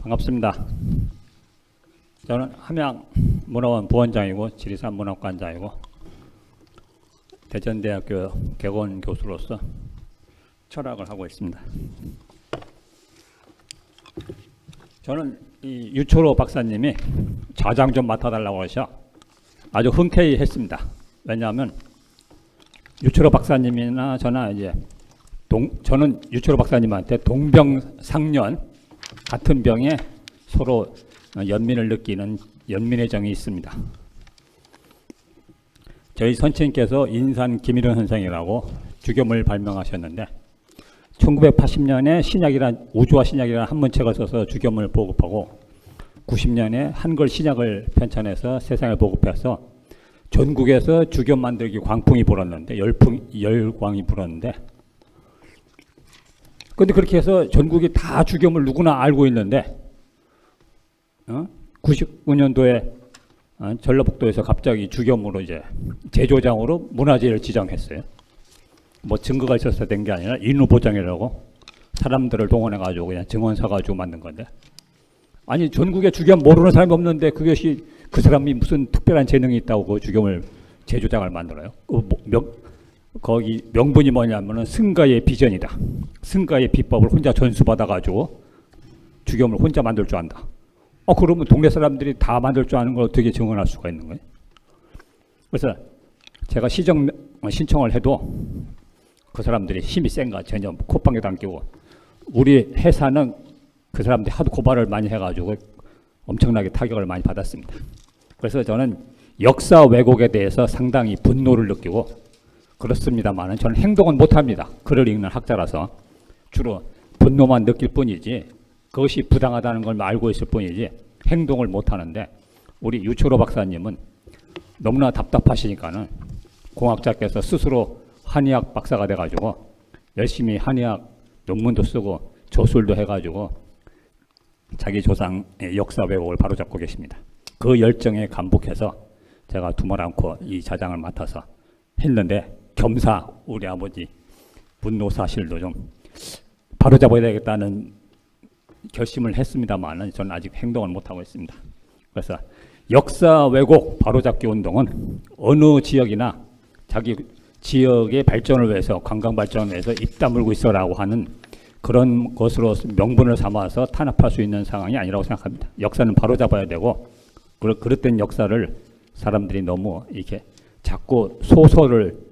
반갑습니다. 저는 함양문화원 부원장이고 지리산 문학관장이고 대전대학교 객원 교수로서 철학을 하고 있습니다. 저는 이 유초로 박사님이 좌장 좀 맡아달라고 하셔 아주 흔쾌히 했습니다. 왜냐하면 유초로 박사님이나 저나 이제 저는 유초로 박사님한테 동병상련 같은 병에 서로 연민을 느끼는 연민의 정이 있습니다. 저희 선생님께서 인산 김일원 선생이라고 주겸을 발명하셨는데 1980년에 신약이란 우주와 신약이라는 한문책을 써서 주겸을 보급하고 90년에 한글 신약을 편찬해서 세상에 보급해서 전국에서 주겸 만들기 광풍이 불었는데 열광이 불었는데 근데 그렇게 해서 전국이 다 주겸을 누구나 알고 있는데 99년도에 전라북도에서 갑자기 주겸으로 이제 제조장으로 문화재를 지정했어요. 뭐 증거가 있어서 된 게 아니라 인후보장이라고 사람들을 동원해 가지고 그냥 증언 사 가지고 만든 건데 아니 전국에 주겸 모르는 사람이 없는데 그것이 그 사람이 무슨 특별한 재능이 있다고 그 주겸을 제조장을 만들어요. 거기 명분이 뭐냐면은 승가의 비전이다. 승가의 비법을 혼자 전수받아 가지고 주겸을 혼자 만들 줄 안다. 그러면 동네 사람들이 다 만들 줄 아는 걸 어떻게 증언할 수가 있는 거예요? 그래서 제가 신청을 해도 그 사람들이 힘이 센가 전혀 콧방에도 안 끼고 우리 회사는 그 사람들이 하도 고발을 많이 해가지고 엄청나게 타격을 많이 받았습니다. 그래서 저는 역사 왜곡에 대해서 상당히 분노를 느끼고 그렇습니다만 저는 행동은 못합니다. 글을 읽는 학자라서 주로 분노만 느낄 뿐이지 그것이 부당하다는 걸 알고 있을 뿐이지 행동을 못하는데 우리 유초로 박사님은 너무나 답답하시니까는 공학자께서 스스로 한의학 박사가 돼가지고 열심히 한의학 논문도 쓰고 저술도 해가지고 자기 조상의 역사 왜곡을 바로잡고 계십니다. 그 열정에 감복해서 제가 두말 않고 이 자장을 맡아서 했는데 겸사 우리 아버지 분노 사실도 좀 바로잡아야 되겠다는 결심을 했습니다만 저는 아직 행동을 못하고 있습니다. 그래서 역사 왜곡 바로잡기 운동은 어느 지역이나 자기 지역의 발전을 위해서 관광 발전을 위해서 입 다물고 있어라고 하는 그런 것으로 명분을 삼아서 탄압할 수 있는 상황이 아니라고 생각합니다. 역사는 바로잡아야 되고 그릇된 역사를 사람들이 너무 이렇게 자꾸 소설을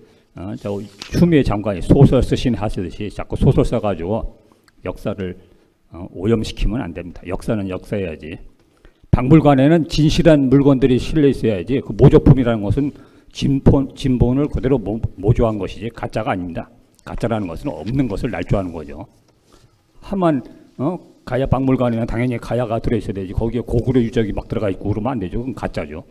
저 추미애 장관이 소설 쓰신 하시듯이 자꾸 소설 써가지고 역사를 오염시키면 안 됩니다. 역사는 역사여야지. 박물관에는 진실한 물건들이 실려 있어야지. 그 모조품이라는 것은 진본을 그대로 모조한 것이지 가짜가 아닙니다. 가짜라는 것은 없는 것을 날조하는 거죠. 하만 가야 박물관에는 당연히 가야가 들어있어야 되지. 거기에 고구려 유적이 막 들어가 있고 그러면 안 되죠. 그건 가짜죠.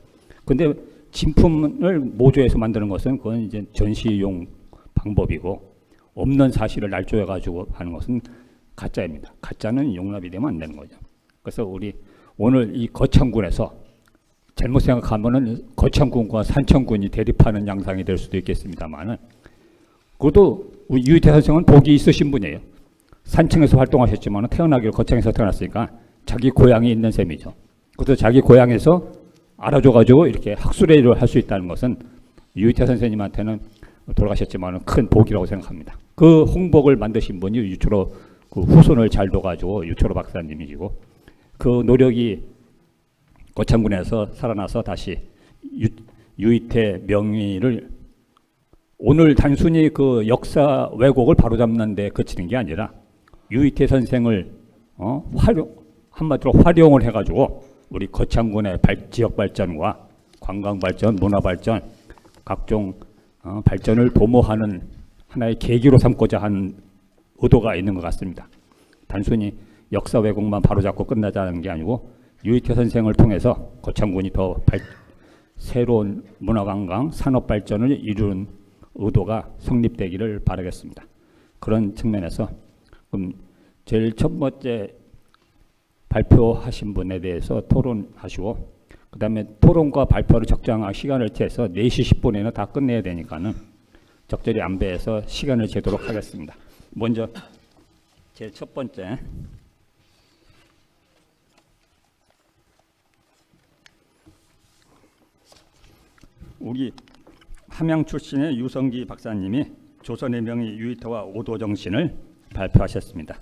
근데 진품을 모조해서 만드는 것은 그건 이제 전시용 방법이고 없는 사실을 날조해 가지고 하는 것은 가짜입니다. 가짜는 용납이 되면 안 되는 거죠. 그래서 우리 오늘 이 거창군에서 잘못 생각하면은 거창군과 산청군이 대립하는 양상이 될 수도 있겠습니다만은 그것도 우리 유희태 선생은 복이 있으신 분이에요. 산청에서 활동하셨지만 태어나기를 거창에서 태어났으니까 자기 고향이 있는 셈이죠. 그것도 자기 고향에서 알아줘가지고 이렇게 학술회의를 할 수 있다는 것은 유희태 선생님한테는 돌아가셨지만 큰 복이라고 생각합니다. 그 홍복을 만드신 분이 유초로 그 후손을 잘 둬가지고 유초로 박사님이시고 그 노력이 거창군에서 살아나서 다시 유희태 명의를 오늘 단순히 그 역사 왜곡을 바로잡는 데 그치는 게 아니라 유희태 선생을 한마디로 활용을 해가지고 우리 거창군의 지역 발전과 관광 발전, 문화 발전, 각종 발전을 도모하는 하나의 계기로 삼고자 하는 의도가 있는 것 같습니다. 단순히 역사 왜곡만 바로잡고 끝나자는 게 아니고 유희태 선생을 통해서 거창군이 더 새로운 문화관광, 산업 발전을 이루는 의도가 성립되기를 바라겠습니다. 그런 측면에서 제일 첫 번째 발표하신 분에 대해서 토론하시고 그 다음에 토론과 발표를 적정한 시간을 채서 4시 10분에는 다 끝내야 되니까는 적절히 안배해서 시간을 재도록 하겠습니다. 먼저 제일 첫 번째 우리 함양 출신의 유성기 박사님이 조선의 명의 유희태와 오도정신을 발표하셨습니다.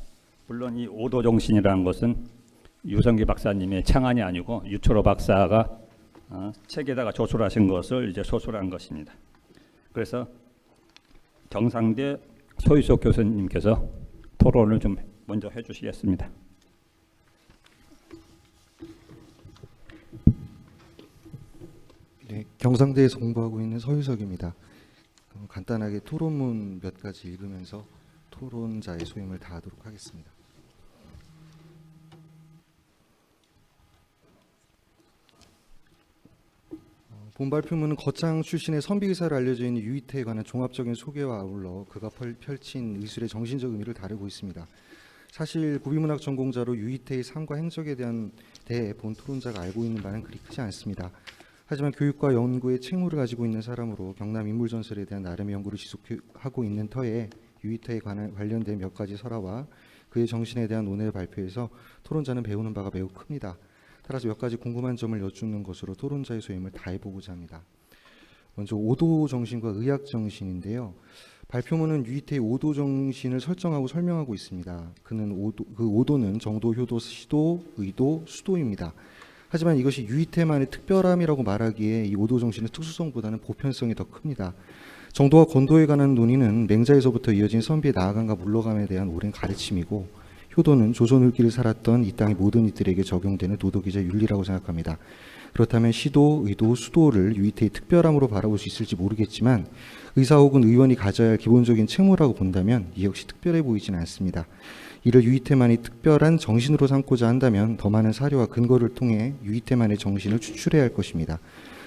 물론 이 오도정신이라는 것은 유성기 박사님의 창안이 아니고 유철호 박사가 책에다가 조술하신 것을 이제 소술한 것입니다. 그래서 경상대 소희석 교수님께서 토론을 좀 먼저 해주시겠습니다. 네, 경상대에서 공부하고 있는 서유석입니다. 간단하게 토론문 몇 가지 읽으면서 토론자의 소임을 다하도록 하겠습니다. 본 발표문은 거창 출신의 선비의사로 알려져 있는 유희태에 관한 종합적인 소개와 아울러 그가 펼친 의술의 정신적 의미를 다루고 있습니다. 사실 구비문학 전공자로 유희태의 삶과 행적에 대해 본 토론자가 알고 있는 바는 그리 크지 않습니다. 하지만 교육과 연구의 책무를 가지고 있는 사람으로 경남 인물전설에 대한 나름의 연구를 지속하고 있는 터에 유희태에 관련된 몇 가지 설화와 그의 정신에 대한 논의를 발표해서 토론자는 배우는 바가 매우 큽니다. 따라서 몇 가지 궁금한 점을 여쭙는 것으로 토론자의 소임을 다해보고자 합니다. 먼저 오도 정신과 의학 정신인데요. 발표문은 유희태의 오도 정신을 설정하고 설명하고 있습니다. 그 오도는 정도, 효도, 시도, 의도, 수도입니다. 하지만 이것이 유희태만의 특별함이라고 말하기에 이 오도 정신의 특수성보다는 보편성이 더 큽니다. 정도와 권도에 관한 논의는 맹자에서부터 이어진 선비의 나아감과 물러감에 대한 오랜 가르침이고, 효도는 조선 을기를 살았던 이 땅의 모든 이들에게 적용되는 도덕이자 윤리라고 생각합니다. 그렇다면 시도, 의도, 수도를 유희태의 특별함으로 바라볼 수 있을지 모르겠지만 의사 혹은 의원이 가져야 할 기본적인 책무라고 본다면 이 역시 특별해 보이진 않습니다. 이를 유희태만이 특별한 정신으로 삼고자 한다면 더 많은 사료와 근거를 통해 유희태만의 정신을 추출해야 할 것입니다.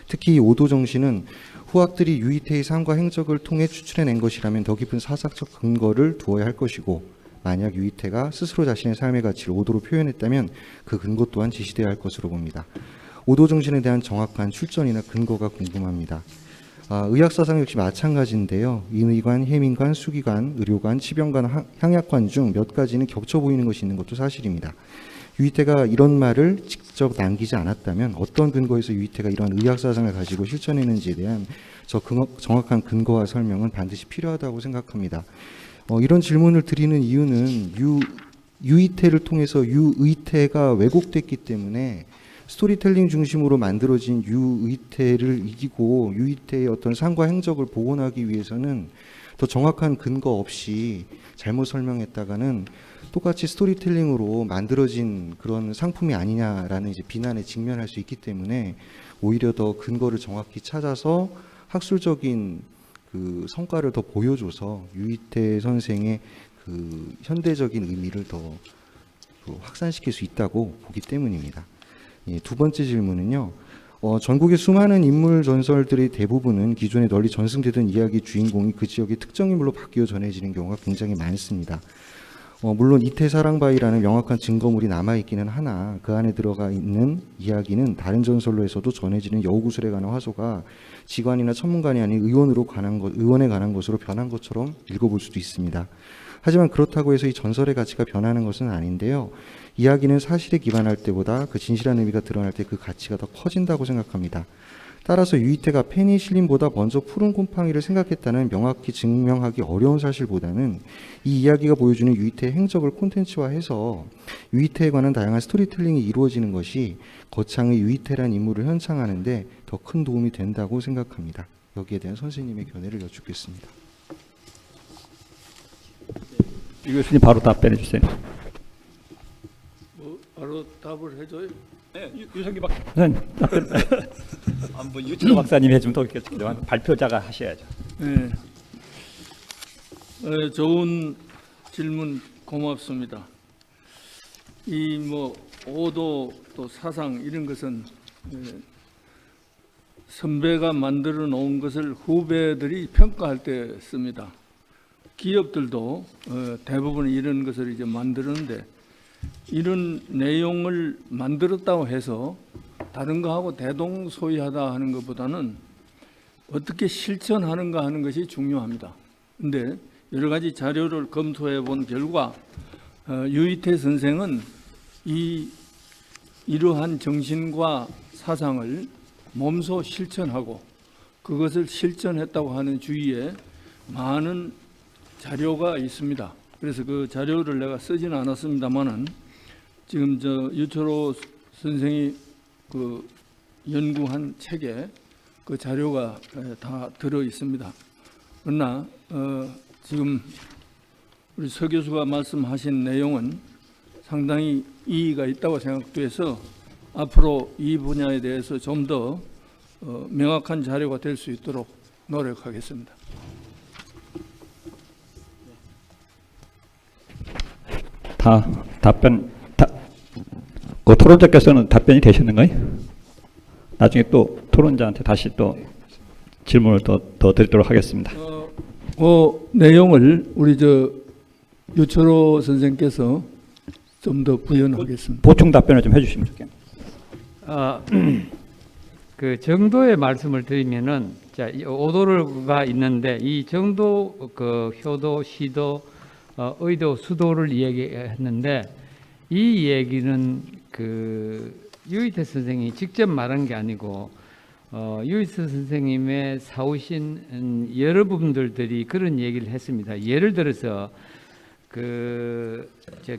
특히 이 오도 정신은 후학들이 유희태의 삶과 행적을 통해 추출해낸 것이라면 더 깊은 사상적 근거를 두어야 할 것이고, 만약 유희태가 스스로 자신의 삶의 가치를 오도로 표현했다면 그 근거 또한 지시되어야 할 것으로 봅니다. 오도 정신에 대한 정확한 출전이나 근거가 궁금합니다. 의학사상 역시 마찬가지인데요. 인의관, 해민관, 수기관, 의료관, 치병관, 향약관 중 몇 가지는 겹쳐 보이는 것이 있는 것도 사실입니다. 유희태가 이런 말을 직접 남기지 않았다면 어떤 근거에서 유희태가 이러한 의학사상을 가지고 실천했는지에 대한 정확한 근거와 설명은 반드시 필요하다고 생각합니다. 이런 질문을 드리는 이유는 유희태를 통해서 유의태가 왜곡됐기 때문에 스토리텔링 중심으로 만들어진 유의태를 이기고 유의태의 어떤 삶과 행적을 복원하기 위해서는 더 정확한 근거 없이 잘못 설명했다가는 똑같이 스토리텔링으로 만들어진 그런 상품이 아니냐라는 이제 비난에 직면할 수 있기 때문에 오히려 더 근거를 정확히 찾아서 학술적인 그 성과를 더 보여줘서 유희태 선생의 그 현대적인 의미를 더 확산시킬 수 있다고 보기 때문입니다. 두 번째 질문은요. 전국의 수많은 인물 전설들의 대부분은 기존에 널리 전승되던 이야기 주인공이 그 지역의 특정 인물로 바뀌어 전해지는 경우가 굉장히 많습니다. 물론 이태사랑바위라는 명확한 증거물이 남아있기는 하나 그 안에 들어가 있는 이야기는 다른 전설로에서도 전해지는 여우구슬에 관한 화소가 지관이나 천문관이 아닌 의원에 관한 것으로 변한 것처럼 읽어볼 수도 있습니다. 하지만 그렇다고 해서 이 전설의 가치가 변하는 것은 아닌데요. 이야기는 사실에 기반할 때보다 그 진실한 의미가 드러날 때 그 가치가 더 커진다고 생각합니다. 따라서 유희태가 페니실린보다 먼저 푸른 곰팡이를 생각했다는 명확히 증명하기 어려운 사실보다는 이 이야기가 보여주는 유희태의 행적을 콘텐츠화해서 유희태에 관한 다양한 스토리텔링이 이루어지는 것이 거창의 유희태란 인물을 현상하는 데 더 큰 도움이 된다고 생각합니다. 여기에 대한 선생님의 견해를 여쭙겠습니다. 이 교수님 바로 답변해 주세요. 바로 답을 해줘요? 네, 유성기 박사님 답변. 뭐 유철호 박사님이 해주면 더 좋겠지만 발표자가 하셔야죠. 네. 좋은 질문 고맙습니다. 이 오도 또 사상 이런 것은 선배가 만들어 놓은 것을 후배들이 평가할 때 씁니다. 기업들도 대부분 이런 것을 이제 만드는데 이런 내용을 만들었다고 해서 다른 거하고 대동소이하다 하는 것보다는 어떻게 실천하는가 하는 것이 중요합니다. 근데 여러 가지 자료를 검토해 본 결과 유희태 선생은 이러한 정신과 사상을 몸소 실천하고 그것을 실천했다고 하는 주위에 많은 자료가 있습니다. 그래서 그 자료를 내가 쓰지는 않았습니다만은 지금 저 유철호 선생이 그 연구한 책에 그 자료가 다 들어 있습니다. 그러나 지금 우리 서 교수가 말씀하신 내용은 상당히 이의가 있다고 생각돼서 앞으로 이 분야에 대해서 좀 더 명확한 자료가 될 수 있도록 노력하겠습니다. 그 토론자께서는 답변이 되셨는가요? 나중에 또 토론자한테 다시 또 질문을 더 드리도록 하겠습니다. 그 내용을 우리 저 유철호 선생께서 좀 더 부연하겠습니다. 보충 답변을 좀 해주시면 좋겠네요. 그 정도의 말씀을 드리면은 자, 오도가 있는데 이 정도 그 효도, 시도, 의도, 수도를 얘기했는데 이 얘기는 그 유이태 선생이 직접 말한 게 아니고 유이태 선생님의 사오신 여러 분들이 그런 얘기를 했습니다. 예를 들어서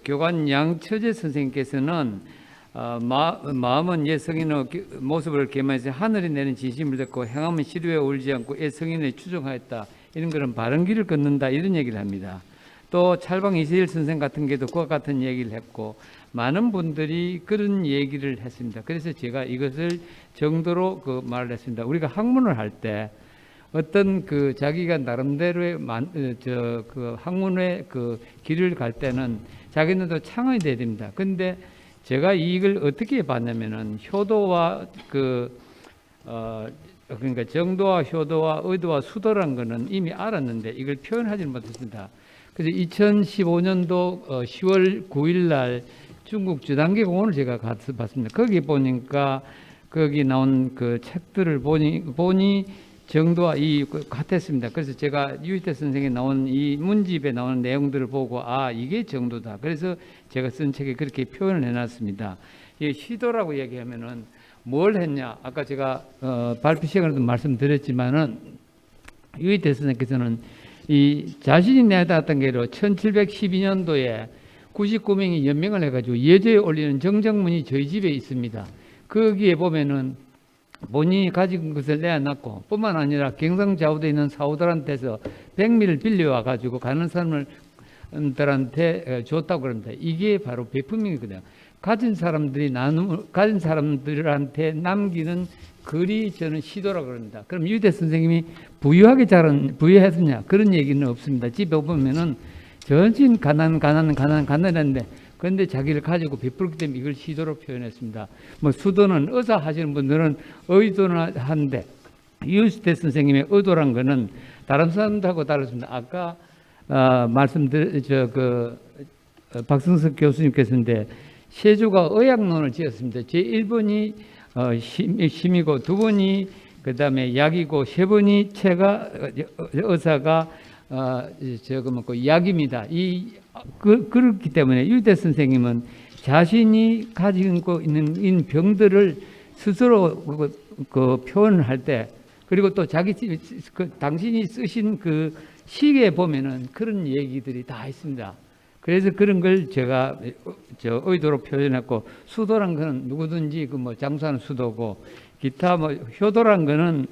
교관 양처제 선생님께서는 마음은 옛 성인의 모습을 계만해서 하늘이 내는 진심을 듣고 행함은 시류에 울지 않고 옛 성인을 추종하였다. 이런 거는 바른 길을 걷는다. 이런 얘기를 합니다. 또 찰방 이세일 선생 같은 게도 그와 같은 얘기를 했고 많은 분들이 그런 얘기를 했습니다. 그래서 제가 이것을 정도로 말을 했습니다. 우리가 학문을 할 때 어떤 자기가 나름대로의 학문의 길을 갈 때는 자기네도 창의이 돼야 됩니다. 근데 제가 이걸 어떻게 봤냐면은 효도와 그러니까 정도와 효도와 의도와 수도란 거는 이미 알았는데 이걸 표현하지는 못했습니다. 그래서 2015년도 10월 9일 날 중국 주단계 공원을 제가 가서 봤습니다. 거기 보니까 거기 나온 그 책들을 보니 정도와 같았습니다. 그래서 제가 유이태 선생이 나온 이 문집에 나오는 내용들을 보고 이게 정도다. 그래서 제가 쓴 책에 그렇게 표현을 해놨습니다. 이 시도라고 얘기하면은 뭘 했냐? 아까 제가 발표 시간에도 말씀드렸지만은 유이태 선생께서는 이 자신이 내다왔던 게로 1712년도에 99명이 연명을 해가지고 예조에 올리는 정정문이 저희 집에 있습니다. 거기에 보면은 본인이 가진 것을 내어놨고 뿐만 아니라 경상좌우도에 있는 사우들한테서 백미를 빌려와 가지고 가는 사람들한테 줬다고 그럽니다. 이게 바로 베품이거든요. 가진 사람들한테 남기는 글이 저는 시도라고 그럽니다. 그럼 유대 선생님이 부유했느냐 그런 얘기는 없습니다. 집에 보면은 전신 가난했는데 그런데 자기를 가지고 베풀기 때문에 이걸 시도로 표현했습니다. 수도는 의사 하시는 분들은 의도는 한데 유대 선생님의 의도란 거는 다른 사람들하고 다르습니다. 아까 박승석 교수님께서인데 세조가 의학론을 지었습니다. 제1번이 심이고 2번이 그 다음에 약이고 3번이 의사가 약입니다. 그렇기 때문에 유대 선생님은 자신이 가지고 있는 병들을 스스로 표현을 할 때 그리고 또 당신이 쓰신 시계에 보면은 그런 얘기들이 다 있습니다. 그래서 그런 걸 제가 의도로 표현했고 수도란 거는 누구든지 장수하는 수도고 기타 효도란 거는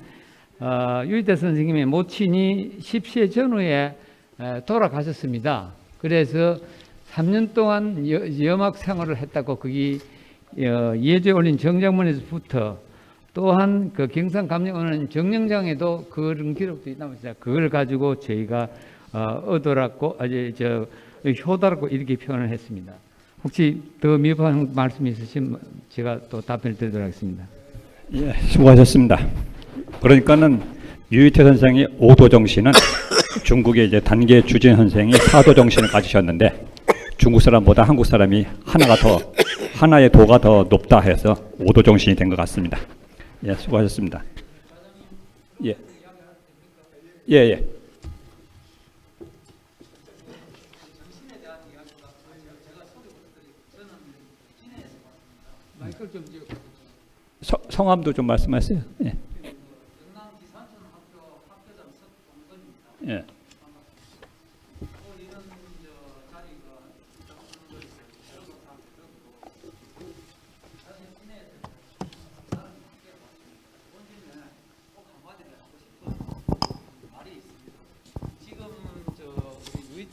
유이태 선생님의 모친이 10세 전후에 돌아가셨습니다. 그래서 3년 동안 염학 생활을 했다고 거기 예조에 올린 정장문에서부터 또한 경상 감령원은 정령장에도 그런 기록들이 남았습니다. 그걸 가지고 저희가 얻어놨고 효도라고 이렇게 표현을 했습니다. 혹시 더 미흡한 말씀이 있으시면 제가 또 답변을 드리도록 하겠습니다. 예, 수고하셨습니다. 그러니까는 유이태 선생의 5도 정신은 중국의 이제 단계 주진 선생이 4도 정신을 가지셨는데 중국 사람보다 한국 사람이 하나의 도가 더 높다 해서 5도 정신이 된 것 같습니다. 예, 수고하셨습니다. 예. 예. 성함도 좀 말씀하세요. 예.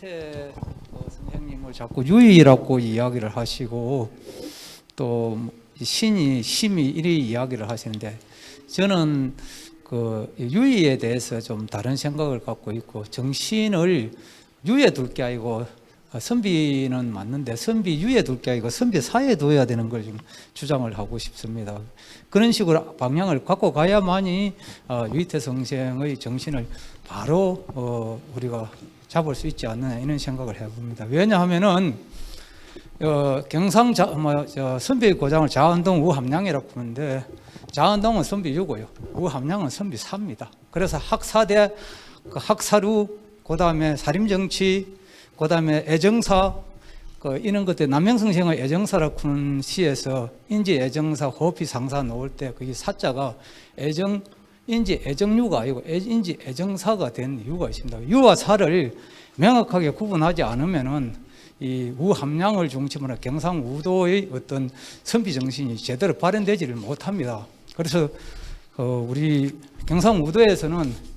유이태 선생님을 자꾸 유이라고 이야기를 하시고 또 신이 심이 이리 이야기를 하시는데 저는 그 유의에 대해서 좀 다른 생각을 갖고 있고 정신을 유에 둘 게 아니고 선비는 맞는데 선비 유에 둘 게 아니고 선비 사에 둬야 되는 걸 좀 주장을 하고 싶습니다. 그런 식으로 방향을 갖고 가야만이 유이태 선생의 정신을 바로 우리가 잡을 수 있지 않느냐 이런 생각을 해봅니다. 왜냐하면은 경상 선비 고장을 자운동 우함량이라고 부르는데 자운동은 선비 유고요. 우함량은 선비 사입니다. 그래서 학사대, 학사루, 그다음에 살림정치, 그다음에 애정사 이런 것들 남명성생의 애정사라고 하는 시에서 인지 애정사 호피 상사 놓을 때 그게 사자가 애정 인지 애정유가 아니고 인지 애정사가 된 이유가 있습니다. 유와 사를 명확하게 구분하지 않으면은 이 우함량을 중심으로 경상우도의 어떤 선비 정신이 제대로 발현되지를 못합니다. 그래서 우리 경상우도에서는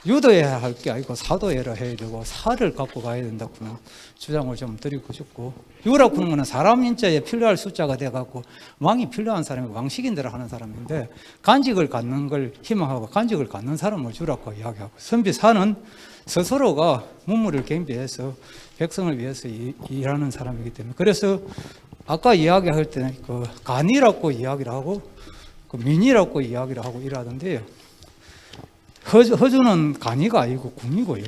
유도해야 할 게 아니고 사도해라 해야 되고 사를 갖고 가야 된다고 주장을 좀 드리고 싶고 유라고 하는 거는 사람 인자에 필요할 숫자가 돼갖고 왕이 필요한 사람이 왕식인대로 하는 사람인데 간직을 갖는 걸 희망하고 간직을 갖는 사람을 주라고 이야기하고 선비사는 스스로가 문물을 겸비해서 백성을 위해서 일하는 사람이기 때문에 그래서 아까 이야기할 때는 그 간이라고 이야기를 하고 그 민이라고 이야기를 하고 이러던데요. 허주는 간이가 아니고 궁이고요.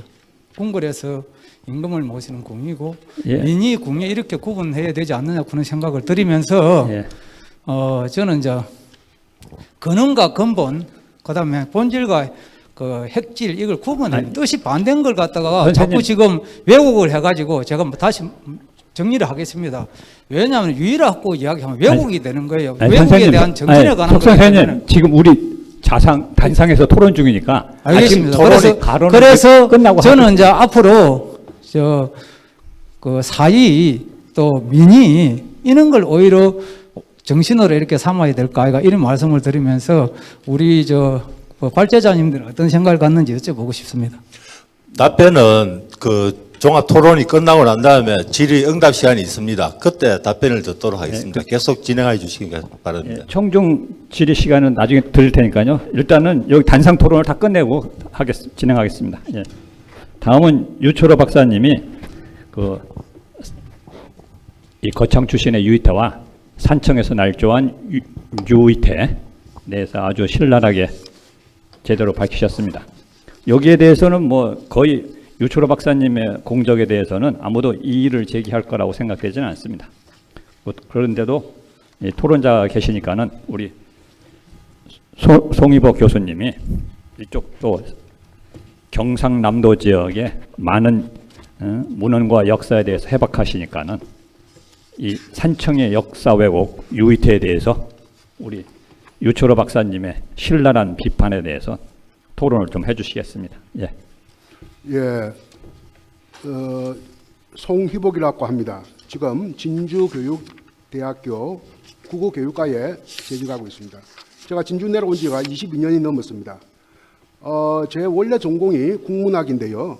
궁궐에서 임금을 모시는 궁이고 예. 민이 궁에 이렇게 구분해야 되지 않느냐 그런 생각을 드리면서 예. 저는 이제 근원과 근본 그다음에 본질과 그 핵질 이걸 구분하는 뜻이 반대인 걸 갖다가 선생님. 자꾸 지금 왜곡을 해가지고 제가 다시 정리를 하겠습니다. 왜냐하면 유일하고 이야기하면 왜곡이 되는 거예요. 아니, 왜곡에 선생님, 대한 정신에 관한 석 선생님 거는 지금 우리 단상에서 토론 중이니까 알겠습니다. 토론이 그래서 끝나고 저는 이제 앞으로 그 사이 또 민이 이런 걸 오히려 정신으로 이렇게 삼아야 될까 아이가 이런 말씀을 드리면서 우리 발제자님들은 어떤 생각을 갖는지 여쭤보고 싶습니다. 답변은 그 종합 토론이 끝나고 난 다음에 질의 응답 시간이 있습니다. 그때 답변을 듣도록 하겠습니다. 계속 진행해 주시기 바랍니다. 예, 청중 질의 시간은 나중에 드릴 테니까요. 일단은 여기 단상 토론을 다 끝내고 진행하겠습니다. 예. 다음은 유초로 박사님이 이 거창 출신의 유이태와 산청에서 날조한 유이태에 대해서 아주 신랄하게 제대로 밝히셨습니다. 여기에 대해서는 뭐 거의 유초로 박사님의 공적에 대해서는 아무도 이의를 제기할 거라고 생각되지는 않습니다. 그런데도 토론자가 계시니까는 우리 송희보 교수님이 이쪽 또 경상남도 지역의 많은 문헌과 역사에 대해서 해박하시니까는 이 산청의 역사 왜곡 유이태에 대해서 우리 유초로 박사님의 신랄한 비판에 대해서 토론을 좀 해주시겠습니다. 예. 예, 송희복이라고 합니다. 지금 진주교육대학교 국어교육과에 재직하고 있습니다. 제가 진주 내려온 지가 22년이 넘었습니다. 제 원래 전공이 국문학인데요.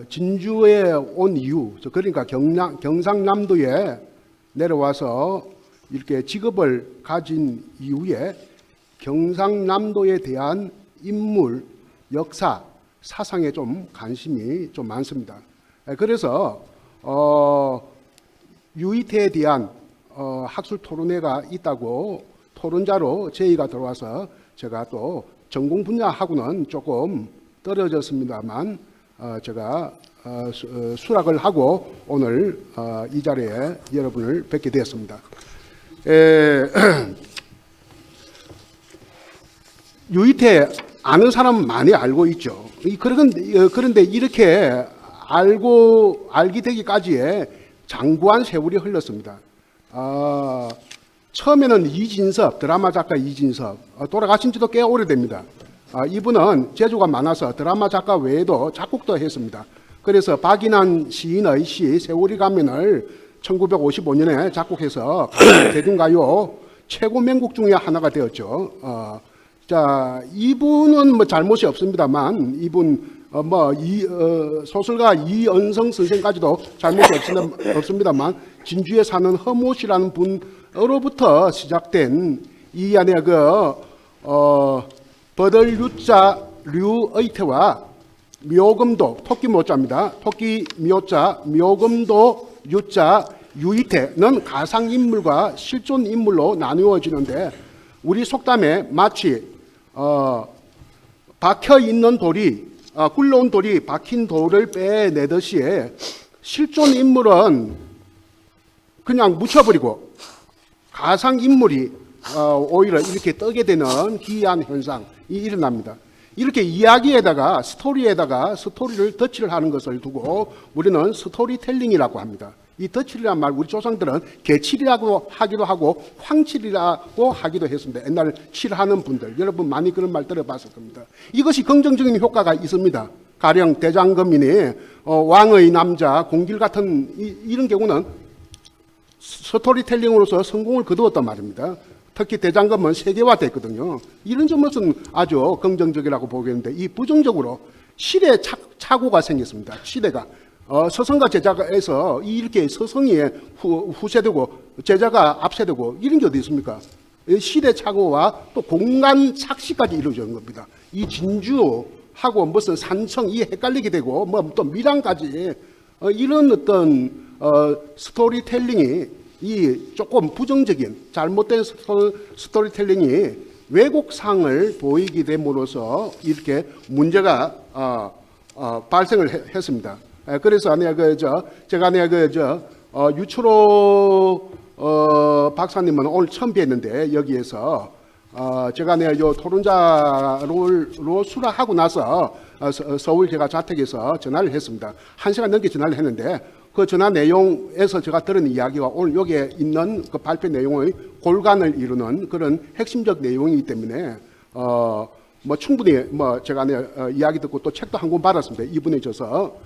진주에 온 이유, 그러니까 경상남도에 내려와서 이렇게 직업을 가진 이후에 경상남도에 대한 인물, 역사, 사상에 좀 관심이 좀 많습니다. 그래서 유이태에 대한 학술 토론회가 있다고 토론자로 제의가 들어와서 제가 또 전공 분야하고는 조금 떨어졌습니다만 제가 수락을 하고 오늘 이 자리에 여러분을 뵙게 되었습니다. 유이태 아는 사람은 많이 알고 있죠. 그런데 이렇게 알게 되기까지의 장구한 세월이 흘렀습니다. 처음에는 이진섭, 드라마 작가 이진섭, 돌아가신 지도 꽤 오래됩니다. 이분은 재주가 많아서 드라마 작가 외에도 작곡도 했습니다. 그래서 박인환 시인의 시 세월이 가면을 1955년에 작곡해서 대중가요 최고 명곡 중에 하나가 되었죠. 자, 이분은 뭐 잘못이 없습니다만 이분 소설가 이은성 선생까지도 잘못이 없습니다만 진주에 사는 허모 씨라는 분으로부터 시작된 이 안에 버들유자 류의태와 묘금도 토끼 묘자입니다. 토끼 묘자 묘금도 유자 유이태는 가상인물과 실존인물로 나누어지는데 우리 속담에 마치 박혀있는 돌이 굴러온 돌이 박힌 돌을 빼내듯이 실존인물은 그냥 묻혀버리고 가상인물이 오히려 이렇게 뜨게 되는 기이한 현상이 일어납니다. 이렇게 이야기에다가 스토리를 덧칠을 하는 것을 두고 우리는 스토리텔링이라고 합니다. 이 덧칠이란 말 우리 조상들은 개칠이라고 하기도 하고 황칠이라고 하기도 했습니다. 옛날 칠하는 분들 여러분 많이 그런 말 들어봤을 겁니다. 이것이 긍정적인 효과가 있습니다. 가령 대장금이니 왕의 남자 공길 같은 이런 경우는 스토리텔링으로서 성공을 거두었단 말입니다. 특히 대장금은 세계화됐거든요. 이런 점에서는 아주 긍정적이라고 보겠는데 이 부정적으로 시대 착오가 생겼습니다. 시대가 서성과 제자가에서 이렇게 서성이 후세되고 제자가 앞세되고 이런 게 어디 있습니까? 시대 착오와 또 공간 착시까지 이루어지는 겁니다. 이 진주하고 무슨 산청 이 헷갈리게 되고 뭐 또 밀양까지 이런 어떤 스토리텔링이 이 조금 부정적인 잘못된 스토리텔링이 왜곡상을 보이게 됨으로써 이렇게 문제가 발생을 했습니다. 그래서 제가 유추로 박사님은 오늘 처음 뵀는데 여기에서 제가 요 토론자로 수락하고 나서 서울 제가 자택에서 전화를 했습니다. 1시간 넘게 전화를 했는데 그 전화 내용에서 제가 들은 이야기와 오늘 여기에 있는 그 발표 내용의 골간을 이루는 그런 핵심적 내용이기 때문에 충분히 제가 이야기 듣고 또 책도 한 권 받았습니다. 이분이 줘서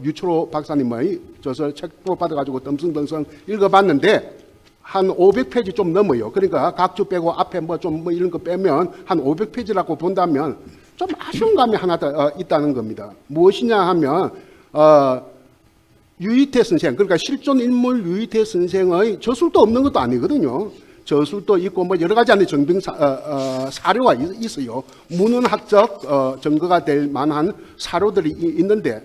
유추로 박사님의 줘서 책도 받아가지고 덤성덤성 읽어봤는데 한 500페이지 좀 넘어요. 그러니까 각주 빼고 앞에 이런 거 빼면 한 500페이지라고 본다면 좀 아쉬운 감이 하나 더 있다는 겁니다. 무엇이냐 하면 유이태 선생, 그러니까 실존 인물 유이태 선생의 저술도 없는 것도 아니거든요. 저술도 있고 여러 가지 안에 정빙 사료가 있어요. 문헌학적 증거가 될 만한 사료들이 있는데,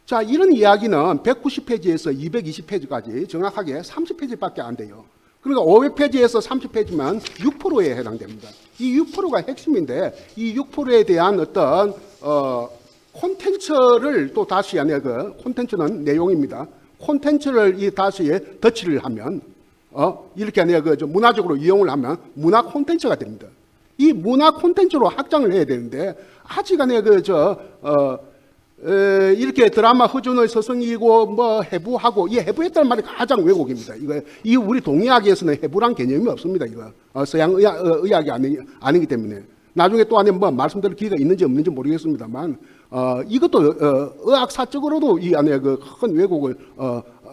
자 이런 이야기는 190페이지에서 220페이지까지 정확하게 30페이지밖에 안 돼요. 그러니까 500페이지에서 30페이지만 6%에 해당됩니다. 이 6%가 핵심인데 이 6%에 대한 어떤 콘텐츠를 또 다시 콘텐츠는 내용입니다. 콘텐츠를 다시 덧칠을 하면 이렇게 문화적으로 이용을 하면 문화 콘텐츠가 됩니다. 이 문화 콘텐츠로 확장을 해야 되는데 아직 이렇게 드라마 허준의 스승이고 해부하고 이 해부했다는 말이 가장 왜곡입니다. 이 우리 동의학에서는 해부란 개념이 없습니다. 이거 서양 의학이 아니기 때문에 나중에 또 안에 말씀드릴 기회가 있는지 없는지 모르겠습니다만 이것도 의학사적으로도 이 안에 큰 왜곡을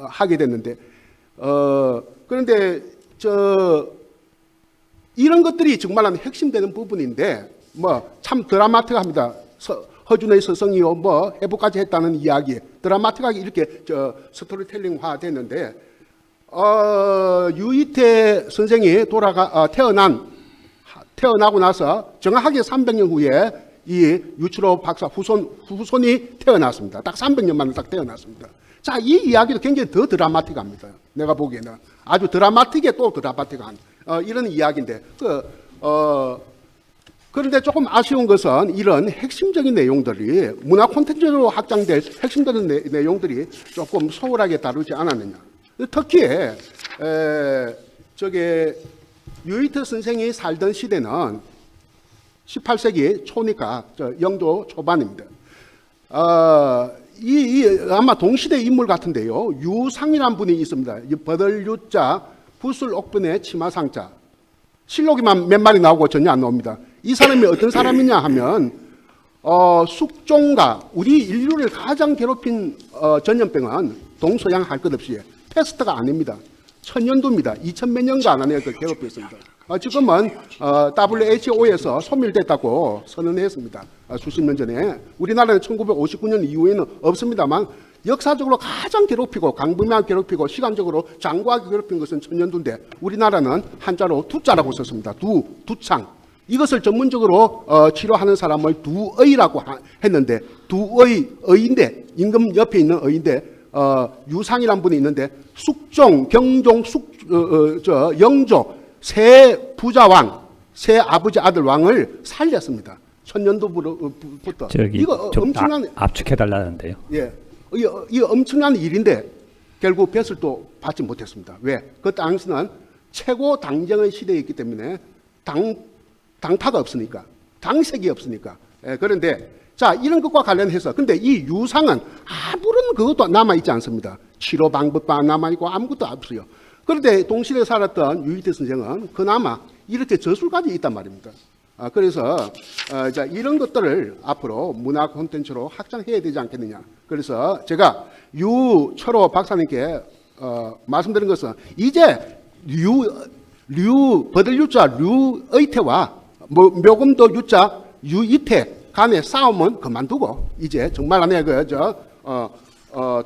하게 됐는데 그런데 이런 것들이 정말 핵심되는 부분인데 참 드라마틱합니다. 허준의 스승이요 해부까지 했다는 이야기 드라마틱하게 이렇게 스토리텔링화 됐는데 유이태 선생이 태어나고 나서 정확하게 300년 후에 이 유추로 박사 후손이 태어났습니다. 딱 300년 만에 딱 태어났습니다. 자, 이 이야기도 굉장히 더 드라마틱합니다. 내가 보기에는 아주 드라마틱에 또 드라마틱한 이런 이야기인데 그런데 조금 아쉬운 것은 이런 핵심적인 내용들이 문화 콘텐츠로 확장될 핵심적인 내용들이 조금 소홀하게 다루지 않았느냐. 특히 유이태 선생이 살던 시대는 18세기 초니까 영조 초반입니다. 아마 동시대 인물 같은데요. 유상이라는 분이 있습니다. 버들유자 부술옥분의 치마상자. 실록이만 몇 마리 나오고 전혀 안 나옵니다. 이 사람이 어떤 사람이냐 하면 숙종가 우리 인류를 가장 괴롭힌 전염병은 동서양 할 것 없이 패스트가 아닙니다. 천연두입니다. 2000몇 년간 안에 괴롭혔습니다. 지금은 WHO에서 소멸됐다고 선언했습니다. 수십 년 전에. 우리나라는 1959년 이후에는 없습니다만 역사적으로 가장 괴롭히고 강범위하게 괴롭히고 시간적으로 장구하게 괴롭힌 것은 천년두인데 우리나라는 한자로 두자라고 썼습니다. 두창. 이것을 전문적으로 치료하는 사람을 두의라고 했는데 의인데 임금 옆에 있는 의인데 유상이라는 분이 있는데 숙종, 경종, 영조 세 부자왕, 세 아버지 아들 왕을 살렸습니다. 천년도부터. 저기 이거 좀 엄청난 압축해 달라는데요. 예, 이 엄청난 일인데 결국 뱃을 또 받지 못했습니다. 왜? 그 당시는 최고 당정의 시대였기 때문에 당파가 없으니까, 당색이 없으니까. 예, 그런데 자 이런 것과 관련해서 근데 이 유상은 아무런 그것도 남아 있지 않습니다. 치료 방법만 남아 있고 아무것도 없어요. 그런데 동시대에 살았던 유희태 선생은 그나마 이렇게 저술까지 있단 말입니다. 그래서 자 이런 것들을 앞으로 문화 콘텐츠로 확장해야 되지 않겠느냐. 그래서 제가 유철호 박사님께 말씀드린 것은 이제 버들유자 류의태와 묘금도 유자 유이태 간의 싸움은 그만두고 이제 정말 안에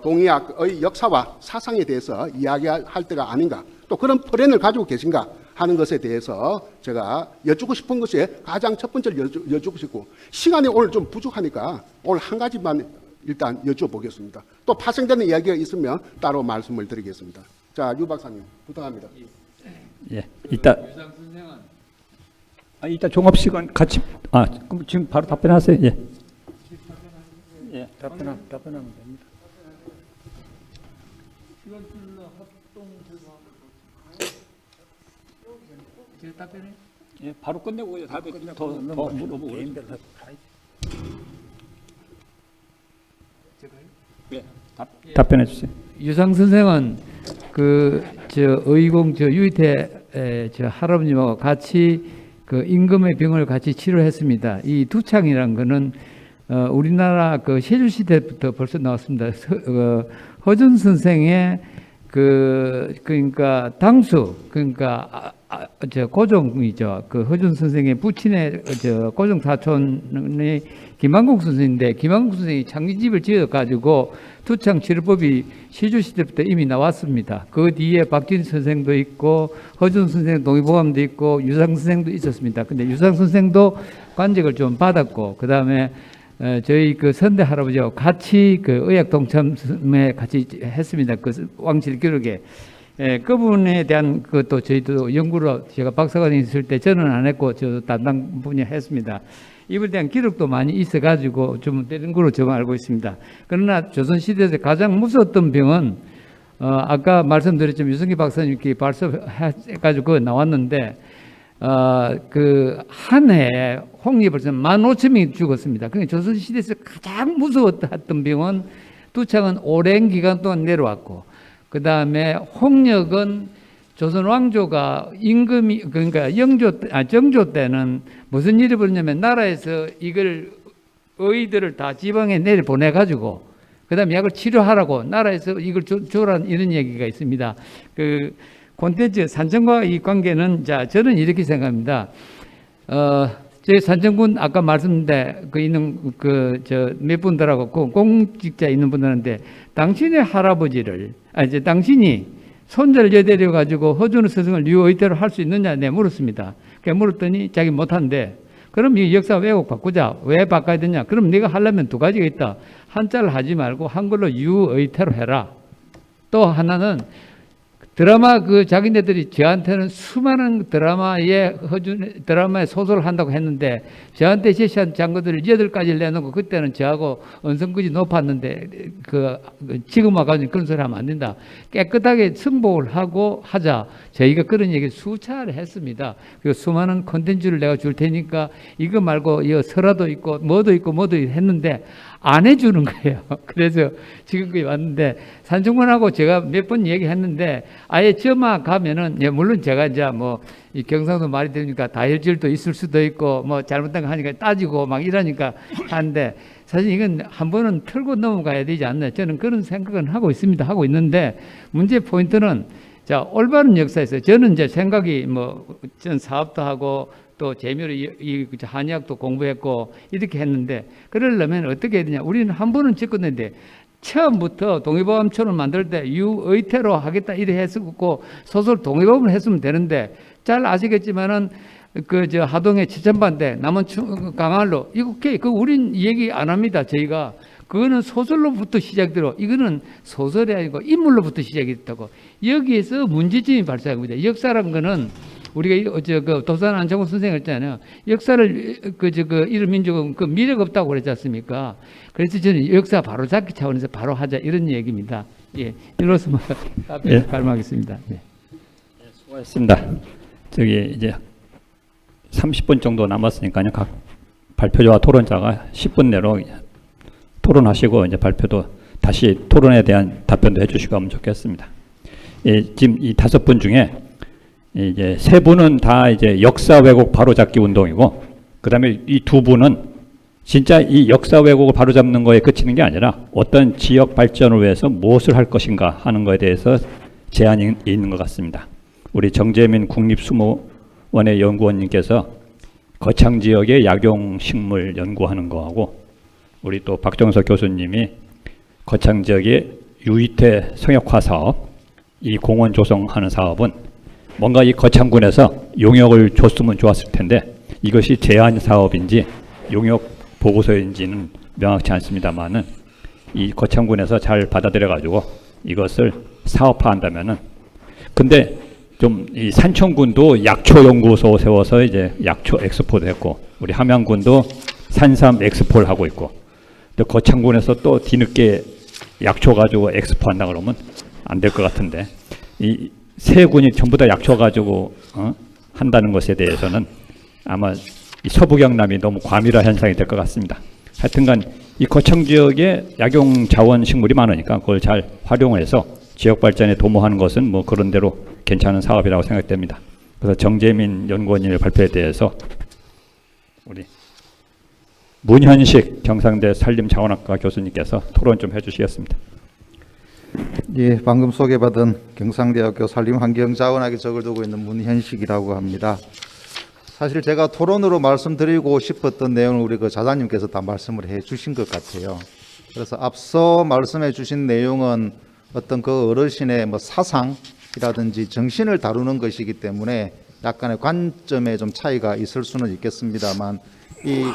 동의학의 역사와 사상에 대해서 이야기할 때가 아닌가. 또 그런 플랜을 가지고 계신가 하는 것에 대해서 제가 여쭙고 싶은 것이 가장 첫 번째로 여쭙고 싶고 시간이 오늘 좀 부족하니까 오늘 한 가지만 일단 여쭤보겠습니다. 또 파생되는 이야기가 있으면 따로 말씀을 드리겠습니다. 자, 유 박사님 부탁합니다. 예, 이따 종합 시간 같이 그럼 지금 바로 답변하세요. 예. 예, 답변하면 됩니다. 예, 바로 끝내고 답변 더 물어보고. 예, 답변해 주세요. 유상 선생은 의공 유희태 할아버님하고 같이 그 임금의 병을 같이 치료했습니다. 이 두창이라는 거는 우리나라 그 세조 시대부터 벌써 나왔습니다. 허준 선생의 그러니까 당수 그러니까 고종이죠. 그 허준 선생의 부친의 고종 사촌의 김한국 선생인데 김한국 선생이 장기집을 지어 가지고 두창 치료법이 세조 시대부터 이미 나왔습니다. 그 뒤에 박진 선생도 있고 허준 선생 동의보감도 있고 유상 선생도 있었습니다. 근데 유상 선생도 관직을 좀 받았고 그다음에 저희 그 선대 할아버지하고 같이 그 의학 동참에 같이 했습니다. 그 왕실 기록에. 그분에 대한 것도 저희도 연구로 제가 박사관에 있을 때 저는 안 했고 저 담당 분이 했습니다. 이분에 대한 기록도 많이 있어가지고 좀 되는 거로 저만 알고 있습니다. 그러나 조선시대에서 가장 무서웠던 병은 아까 말씀드렸지만 유성기 박사님께 발표해가지고 나왔는데 그 한 해에 홍리 벌써 15,000명이 죽었습니다. 그러니까 조선시대에서 가장 무서웠던 병은 두창은 오랜 기간 동안 내려왔고 그 다음에 홍역은 조선 왕조가 임금이 그러니까 정조 때는 무슨 일이 벌어냐면 나라에서 이걸 의들을 다 지방에 내려 보내 가지고 그다음에 약을 치료하라고 나라에서 이걸 줘라는 이런 얘기가 있습니다. 그 콘텐츠 산청과 이 관계는 자 저는 이렇게 생각합니다. 제 산청군 아까 말씀드린 그 있는 그 저 몇 분들하고 그 공직자 있는 분들한테 당신의 할아버지를 이제 당신이 손자를 여대려 가지고 허준 스승을 류의태로 할 수 있느냐 내 물었습니다. 그러니까 물었더니 자기 못한대. 그럼 이 역사 왜곡 바꾸자. 왜 바꿔야 되냐? 그럼 네가 하려면 두 가지가 있다. 한자를 하지 말고 한글로 유의태로 해라. 또 하나는 드라마 그 자기네들이 저한테는 수많은 드라마에 소설을 한다고 했는데 저한테 제시한 장거들을 8가지를 내놓고 그때는 저하고 언성급이 높았는데 지금 와가지고 그런 소리 하면 안 된다. 깨끗하게 승복을 하고 하자. 저희가 그런 얘기 수차례 했습니다. 그리고 수많은 콘텐츠를 내가 줄 테니까 이거 말고 이 설화도 있고 뭐도 했는데 안 해주는 거예요. 그래서 지금까지 왔는데 산청군하고 제가 몇 번 얘기했는데 아예 저만 가면은 물론 제가 이제 이 경상도 말이 되니까 다혈질도 있을 수도 있고 잘못된 거 하니까 따지고 막 이러니까 하는데 사실 이건 한 번은 털고 넘어가야 되지 않나 저는 그런 생각은 하고 있습니다. 하고 있는데 문제 포인트는 자, 올바른 역사에서 저는 이제 생각이 전 사업도 하고 또 재미로 이 한의학도 공부했고 이렇게 했는데, 그러려면 어떻게 해야 되냐. 우리는 한 번은 접근했는데 처음부터 동의보감처럼 만들 때 유의태로 하겠다 이래 했었고 소설 동의보감을 했으면 되는데, 잘 아시겠지만은 하동의七천반대 남원 강할로 이거 우린 얘기 안 합니다. 저희가 그거는 소설로부터 시작되고 이거는 소설이 아니고 인물로부터 시작이 됐다고. 여기에서 문제점이 발생합니다. 역사란 거는 우리가 도산 안창호 선생님 했잖아요. 역사를 이런 민족은 미래가 없다고 그랬지 않습니까? 그래서 저는 역사 바로 잡기 차원에서 바로 하자 이런 얘기입니다. 예, 이로써 답변을 발표하겠습니다. 네. 수고하셨습니다. 저기 이제 30분 정도 남았으니까요. 각 발표자와 토론자가 10분 내로 토론하시고 이제 발표도 다시 토론에 대한 답변도 해주시고 하면 좋겠습니다. 예, 지금 이 5분 중에 이제 3분은 다 이제 역사 왜곡 바로잡기 운동이고, 그다음에 이 2분은 진짜 이 역사 왜곡을 바로잡는 거에 그치는 게 아니라 어떤 지역 발전을 위해서 무엇을 할 것인가 하는 거에 대해서 제안이 있는 것 같습니다. 우리 정재민 국립수목원의 연구원님께서 거창 지역의 약용식물 연구하는 거하고, 우리 또 박정석 교수님이 거창 지역의 유이태 성역화 사업, 이 공원 조성하는 사업은 뭔가 이 거창군에서 용역을 줬으면 좋았을 텐데 이것이 제한 사업인지 용역 보고서인지는 명확치 않습니다만은 이 거창군에서 잘 받아들여 가지고 이것을 사업화한다면은, 근데 좀 이 산청군도 약초 연구소 세워서 이제 약초 엑스포도 했고, 우리 함양군도 산삼 엑스포를 하고 있고, 또 거창군에서 또 뒤늦게 약초 가지고 엑스포 한다 그러면 안 될 것 같은데, 이 세 군이 전부 다 약초 가지고 한다는 것에 대해서는 아마 이 서부 경남이 너무 과밀화 현상이 될 것 같습니다. 하여튼간 이 거창 지역에 약용 자원 식물이 많으니까 그걸 잘 활용해서 지역 발전에 도모하는 것은 뭐 그런 대로 괜찮은 사업이라고 생각됩니다. 그래서 정재민 연구원님의 발표에 대해서 우리 문현식 경상대 산림자원학과 교수님께서 토론 좀 해주시겠습니다. 예, 방금 소개받은 경상대학교 산림환경자원학에 적을 두고 있는 문현식이라고 합니다. 사실 제가 토론으로 말씀드리고 싶었던 내용을 우리 자장님께서 다 말씀을 해 주신 것 같아요. 그래서 앞서 말씀해 주신 내용은 어떤 그 어르신의 사상이라든지 정신을 다루는 것이기 때문에 약간의 관점에 좀 차이가 있을 수는 있겠습니다만, 이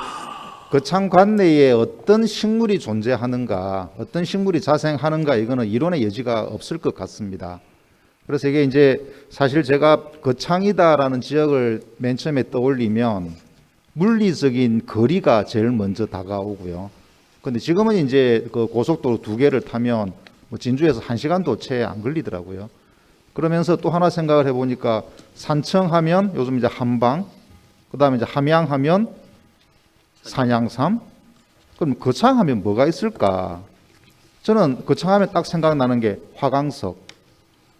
거창 관내에 어떤 식물이 존재하는가, 어떤 식물이 자생하는가, 이거는 이론의 여지가 없을 것 같습니다. 그래서 이게 이제 사실 제가 거창이다라는 지역을 맨 처음에 떠올리면 물리적인 거리가 제일 먼저 다가오고요. 근데 지금은 이제 그 고속도로 2개를 타면 진주에서 1시간도 채 안 걸리더라고요. 그러면서 또 하나 생각을 해보니까 산청하면 요즘 이제 한방, 그 다음에 이제 함양하면 산양삼, 그럼 거창하면 뭐가 있을까? 저는 거창하면 딱 생각나는 게 화강석,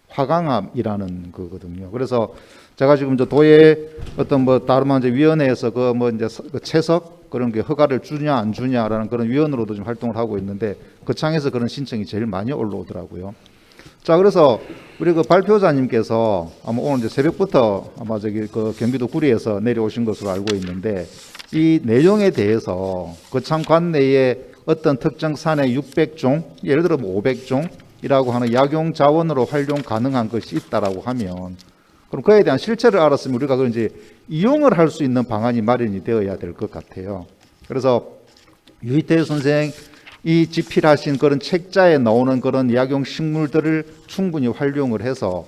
화강암이라는 거거든요. 그래서 제가 지금 도에 어떤 다른 이제 위원회에서 그 채석 그런 게 허가를 주냐 안 주냐라는 그런 위원으로도 좀 활동을 하고 있는데, 거창에서 그런 신청이 제일 많이 올라오더라고요. 자, 그래서 우리 그 발표자님께서 아마 오늘 이제 새벽부터 아마 그 경기도 구리에서 내려오신 것으로 알고 있는데, 이 내용에 대해서 거창 관내에 어떤 특정 산의 600종, 예를 들어 500종이라고 하는 약용 자원으로 활용 가능한 것이 있다라고 하면, 그럼 그에 대한 실체를 알았으면 우리가 그걸 이제 이용을 할 수 있는 방안이 마련이 되어야 될 것 같아요. 그래서 유희태 선생 이 집필하신 그런 책자에 나오는 그런 약용 식물들을 충분히 활용을 해서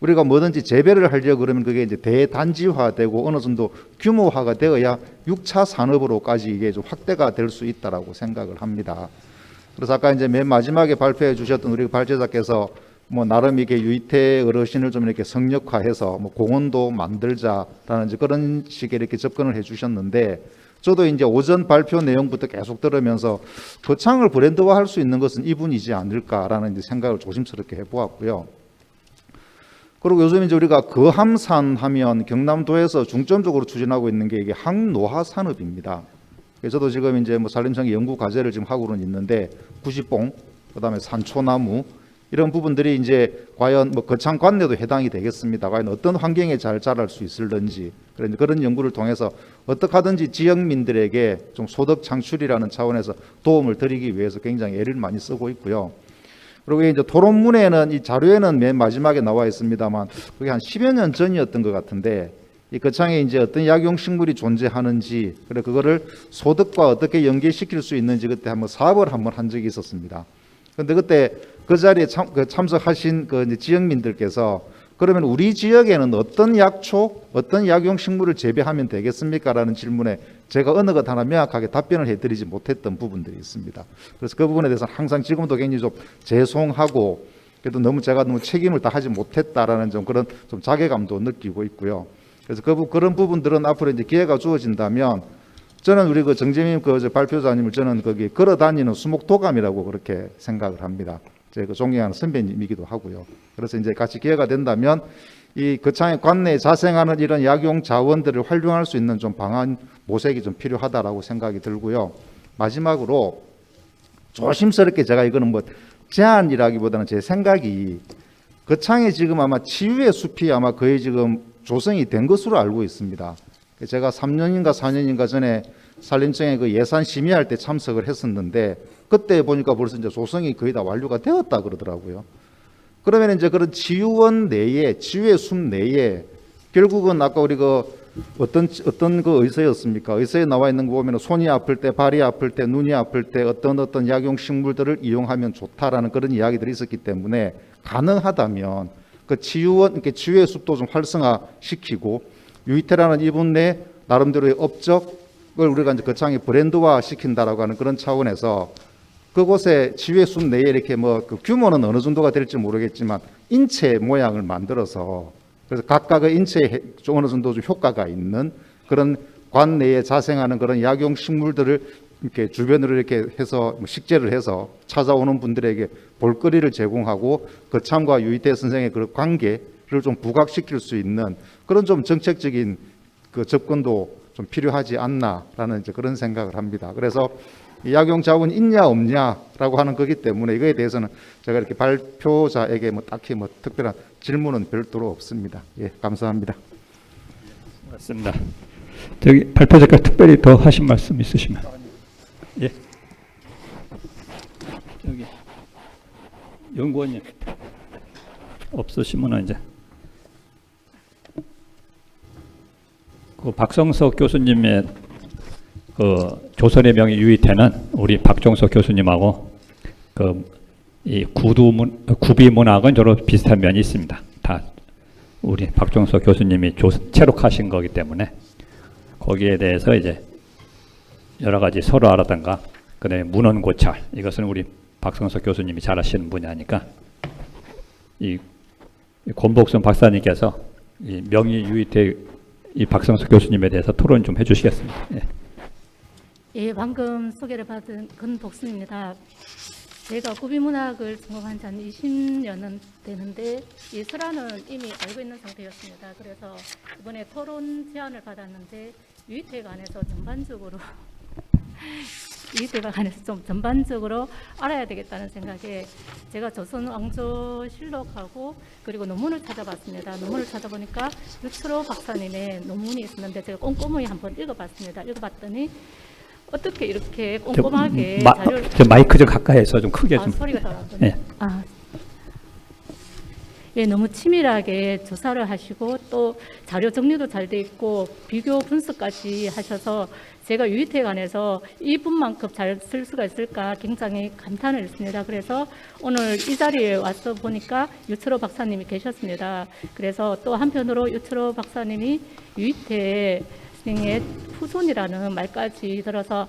우리가 뭐든지 재배를 하려고 그러면 그게 이제 대단지화되고 어느 정도 규모화가 되어야 6차 산업으로까지 이게 좀 확대가 될 수 있다라고 생각을 합니다. 그래서 아까 이제 맨 마지막에 발표해 주셨던 우리 발제자께서 나름 이게 유희태 어르신을 좀 이렇게 성역화해서 공원도 만들자라는 이제 그런 식의 이렇게 접근을 해 주셨는데, 저도 이제 오전 발표 내용부터 계속 들으면서 거창을 브랜드화할 수 있는 것은 이분이지 않을까라는 이제 생각을 조심스럽게 해보았고요. 그리고 요즘 이제 우리가 거함산 하면 경남도에서 중점적으로 추진하고 있는 게 이게 항노화 산업입니다. 저도 지금 이제 산림청 연구 과제를 지금 하고는 있는데 90봉, 그다음에 산초나무 이런 부분들이 이제 과연 뭐 거창 관내도 해당이 되겠습니다. 과연 어떤 환경에 잘 자랄 수 있을런지 그런 연구를 통해서 어떻게 하든지 지역민들에게 좀 소득 창출이라는 차원에서 도움을 드리기 위해서 굉장히 애를 많이 쓰고 있고요. 그리고 이제 토론문에는 이 자료에는 맨 마지막에 나와 있습니다만 그게 한 10여 년 전이었던 것 같은데 이 거창에 이제 어떤 약용식물이 존재하는지 그래 그거를 소득과 어떻게 연계시킬 수 있는지 그때 한번 사업을 한번 한 적이 있었습니다. 그런데 그때 그 자리에 참석하신 그 이제 지역민들께서 그러면 우리 지역에는 어떤 약초, 어떤 약용식물을 재배하면 되겠습니까? 라는 질문에 제가 어느 것 하나 명확하게 답변을 해드리지 못했던 부분들이 있습니다. 그래서 그 부분에 대해서 항상 지금도 굉장히 좀 죄송하고 그래도 제가 너무 책임을 다하지 못했다라는 좀 그런 좀 자괴감도 느끼고 있고요. 그래서 그런 부분들은 앞으로 이제 기회가 주어진다면 저는 우리 그 정재민 그 발표자님을 저는 거기 걸어 다니는 수목도감이라고 그렇게 생각을 합니다. 제 그 존경하는 선배님이기도 하고요. 그래서 이제 같이 기회가 된다면 이 거창의 관내에 자생하는 이런 약용 자원들을 활용할 수 있는 좀 방안 모색이 좀 필요하다라고 생각이 들고요. 마지막으로 조심스럽게 제가 이거는 뭐 제안이라기보다는 제 생각이 거창에 지금 아마 치유의 숲이 아마 거의 지금 조성이 된 것으로 알고 있습니다. 제가 3년인가 4년인가 전에 산림청에 그 예산 심의할 때 참석을 했었는데 그때 보니까 벌써 이제 조성이 거의 다 완료가 되었다 그러더라고요. 그러면 이제 그런 치유원 내에, 치유의 숲 내에 결국은 아까 우리 그 어떤 그 의서였습니까? 의서에 나와 있는 거 보면 손이 아플 때, 발이 아플 때, 눈이 아플 때 어떤 약용 식물들을 이용하면 좋다라는 그런 이야기들이 있었기 때문에 가능하다면 그 치유의 숲도 좀 활성화시키고 유이태라는 이분 내 나름대로의 업적을 우리가 이제 거창히 브랜드화 시킨다라고 하는 그런 차원에서 그곳에 치유의 숲 내에 이렇게 뭐 그 규모는 어느 정도가 될지 모르겠지만 인체 모양을 만들어서 그래서 각각의 인체에 어느 정도 좀 효과가 있는 그런 관 내에 자생하는 그런 약용 식물들을 이렇게 주변으로 이렇게 해서 식재를 해서 찾아오는 분들에게 볼거리를 제공하고 거창과 유이태 선생의 그 관계를 좀 부각시킬 수 있는 그런 좀 정책적인 그 접근도 좀 필요하지 않나라는 이제 그런 생각을 합니다. 그래서 이 약용 자원 있냐 없냐라고 하는 거기 때문에 이거에 대해서는 제가 이렇게 발표자에게 뭐 딱히 뭐 특별한 질문은 별도로 없습니다. 예, 감사합니다. 맞습니다. 저기 발표자가 특별히 더 하신 말씀 있으시면. 예. 저기 연구원님 없으시면 이제 그 박성석 교수님의 그 조선의 명의 유이태는 우리 박종석 교수님하고 그 이 구비문학은 저로 비슷한 면이 있습니다. 다 우리 박종석 교수님이 체록하신 거기 때문에 거기에 대해서 이제 여러 가지 설화라든가 그다음에 문헌 고찰 이것은 우리 박성석 교수님이 잘 하시는 분야니까 이 권복순 박사님께서 이 명의 유이태 이 박성석 교수님에 대해서 토론 좀 해주시겠습니다. 예. 예, 방금 소개를 받은 권복순입니다. 제가 구비문학을 전공한 지 한 20년은 되는데 이 설화는 이미 알고 있는 상태였습니다. 그래서 이번에 토론 제안을 받았는데 유이태에 관해서 전반적으로 유이태에 관해서 좀 전반적으로 알아야 되겠다는 생각에 제가 조선 왕조실록하고 그리고 논문을 찾아봤습니다. 논문을 찾아보니까 유철호 박사님의 논문이 있었는데 제가 꼼꼼히 한번 읽어봤습니다. 읽어봤더니 어떻게 이렇게 꼼꼼하게 자료를 마이크 좀 가까이서 좀 크게 좀. 소리가 잘 안 들려요. 예, 너무 치밀하게 조사를 하시고 또 자료 정리도 잘 돼 있고 비교 분석까지 하셔서 제가 유이태에 관해서 이분만큼 잘 쓸 수가 있을까 굉장히 감탄을 했습니다. 그래서 오늘 이 자리에 와서 보니까 유철호 박사님이 계셨습니다. 그래서 또 한편으로 유철호 박사님이 유이태 의 후손이라는 말까지 들어서